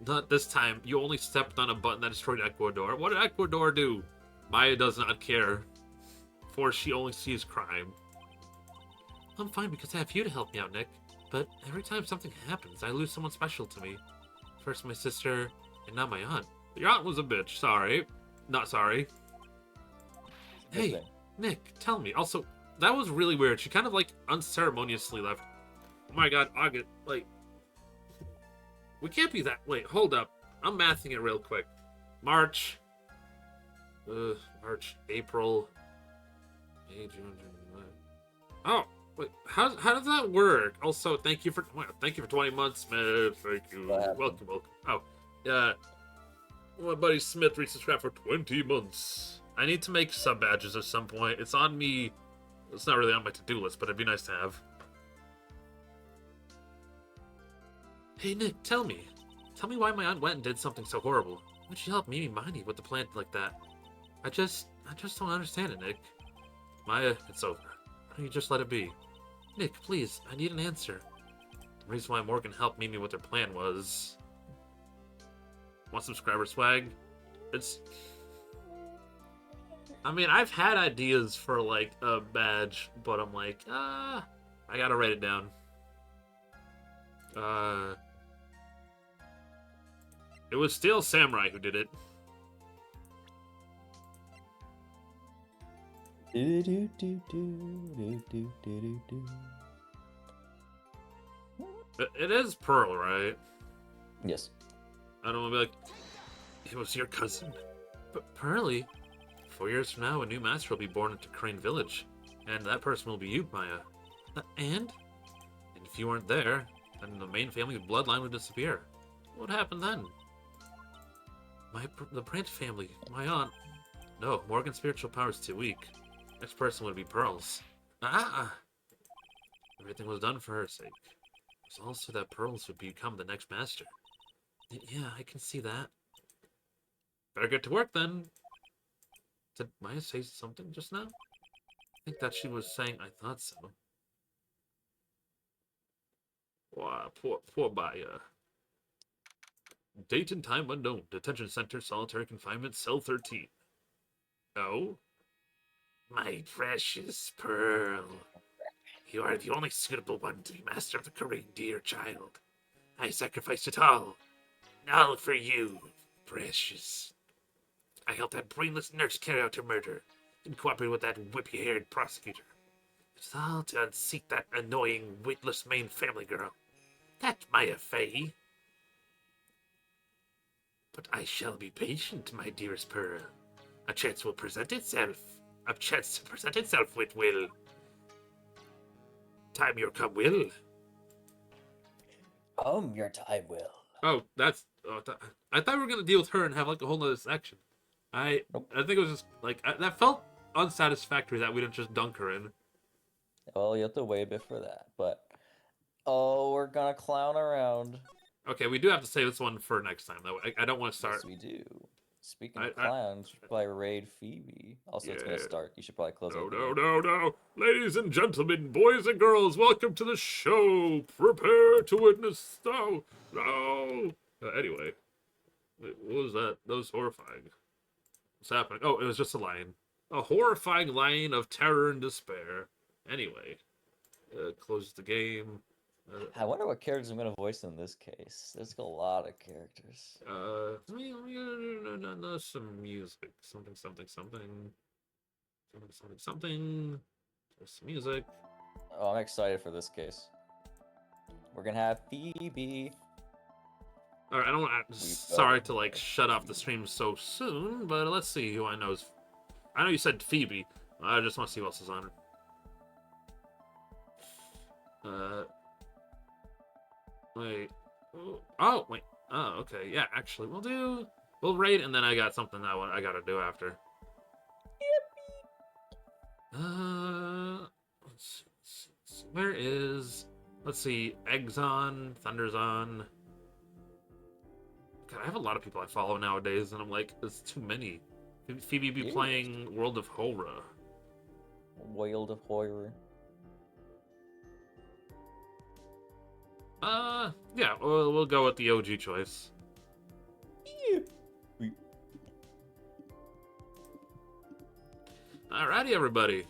Not this time. You only stepped on a button that destroyed Ecuador. What did Ecuador do? Maya does not care, for she only sees crime. I'm fine because I have you to help me out, Nick. But every time something happens, I lose someone special to me. First my sister, and now my aunt. Your aunt was a bitch, sorry. Not sorry. Good Hey, thing. Nick, tell me. Also, that was really weird. She kind of, like, unceremoniously left. Oh my god, August, like... We can't be that... Wait, hold up. I'm mathing it real quick. March, April, May, June, July. Oh, wait, how does that work? Also, thank you for 20 months, Smith. Thank you. What happened? Welcome. Oh, my buddy Smith resubscribed for 20 months. I need to make sub badges at some point. It's on me. It's not really on my to-do list, but it'd be nice to have. Hey, Nick, tell me why my aunt went and did something so horrible. Why'd she help Mimi Miney with the plant like that? I just don't understand it, Nick. Maya, it's over. Why don't you just let it be? Nick, please, I need an answer. The reason why Morgan helped Mimi with her plan was... Want subscriber swag? It's... I mean, I've had ideas for, like, a badge, but I'm like, I gotta write it down. It was Steel Samurai who did it. It is Pearl, right? Yes. I don't want to be like, it was your cousin. But Pearly, 4 years from now, a new master will be born into Crane Village. And that person will be you, Maya. And if you weren't there, then the main family's bloodline would disappear. What happened then? The Branch family, my aunt. No, Morgan's spiritual power is too weak. Next person would be Pearl's. Everything was done for her sake. It was also that Pearls would become the next master. Yeah, I can see that. Better get to work then. Did Maya say something just now? I think that she was saying I thought so. Wow, poor Maya. Date and time unknown. Detention center, solitary confinement, cell 13. Oh? My precious Pearl. You are the only suitable one to be master of the Korean, dear child. I sacrificed it all for you, precious. I helped that brainless nurse carry out her murder, and cooperated with that whippy-haired prosecutor. It's all to unseat that annoying, weightless main family girl. That's Maya Fey. But I shall be patient, my dearest Pearl. A chance will present itself. A chance to present itself with will. Time your come will. Your time will. Oh, that's... I thought we were going to deal with her and have like a whole nother section. Nope. I think it was just like... that felt unsatisfactory that we didn't just dunk her in. Well, you have to wait a bit for that, but... Oh, we're gonna clown around. Okay, we do have to save this one for next time, though. I don't want to start... Yes, we do. Speaking of clowns, you should probably raid Phoebe. Also, it's gonna start. You should probably close out. No. Ladies and gentlemen, boys and girls, welcome to the show. Prepare to witness... No. Anyway. Wait, what was that? That was horrifying. What's happening? Oh, it was just a line. A horrifying line of terror and despair. Anyway. Close the game. I wonder what characters I'm gonna voice in this case. There's a lot of characters. Some music. Something. Just music. Oh, I'm excited for this case. We're gonna have Phoebe. Alright, I don't want to... Sorry to, like, shut off the stream so soon, but let's see who I know is... I know you said Phoebe. I just want to see who else is on her. Wait. Oh, wait. Oh, okay. Yeah, actually, we'll raid, and then I got something I gotta do after. Where is? Let's see. Eggs on. Thunder's on. God, I have a lot of people I follow nowadays, and I'm like, there's too many. Phoebe be Yes. playing World of Horror. World of Horror. Yeah, we'll go with the OG choice. Alrighty, everybody.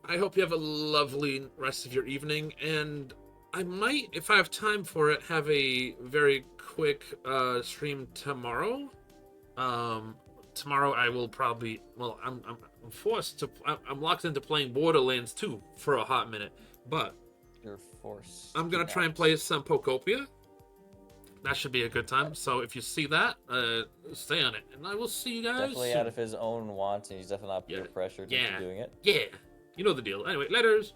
I hope you have a lovely rest of your evening, and I might, if I have time for it, have a very quick stream tomorrow. Tomorrow I will probably, well, I'm forced to, I'm locked into playing Borderlands 2 for a hot minute, but You're forced. I'm gonna try and play some Pokopia. That should be a good time. So if you see that, stay on it, and I will see you guys. Definitely soon. out of his own wants, and he's definitely not peer Yeah. pressured Yeah. into doing it. Yeah, you know the deal. Anyway, laters.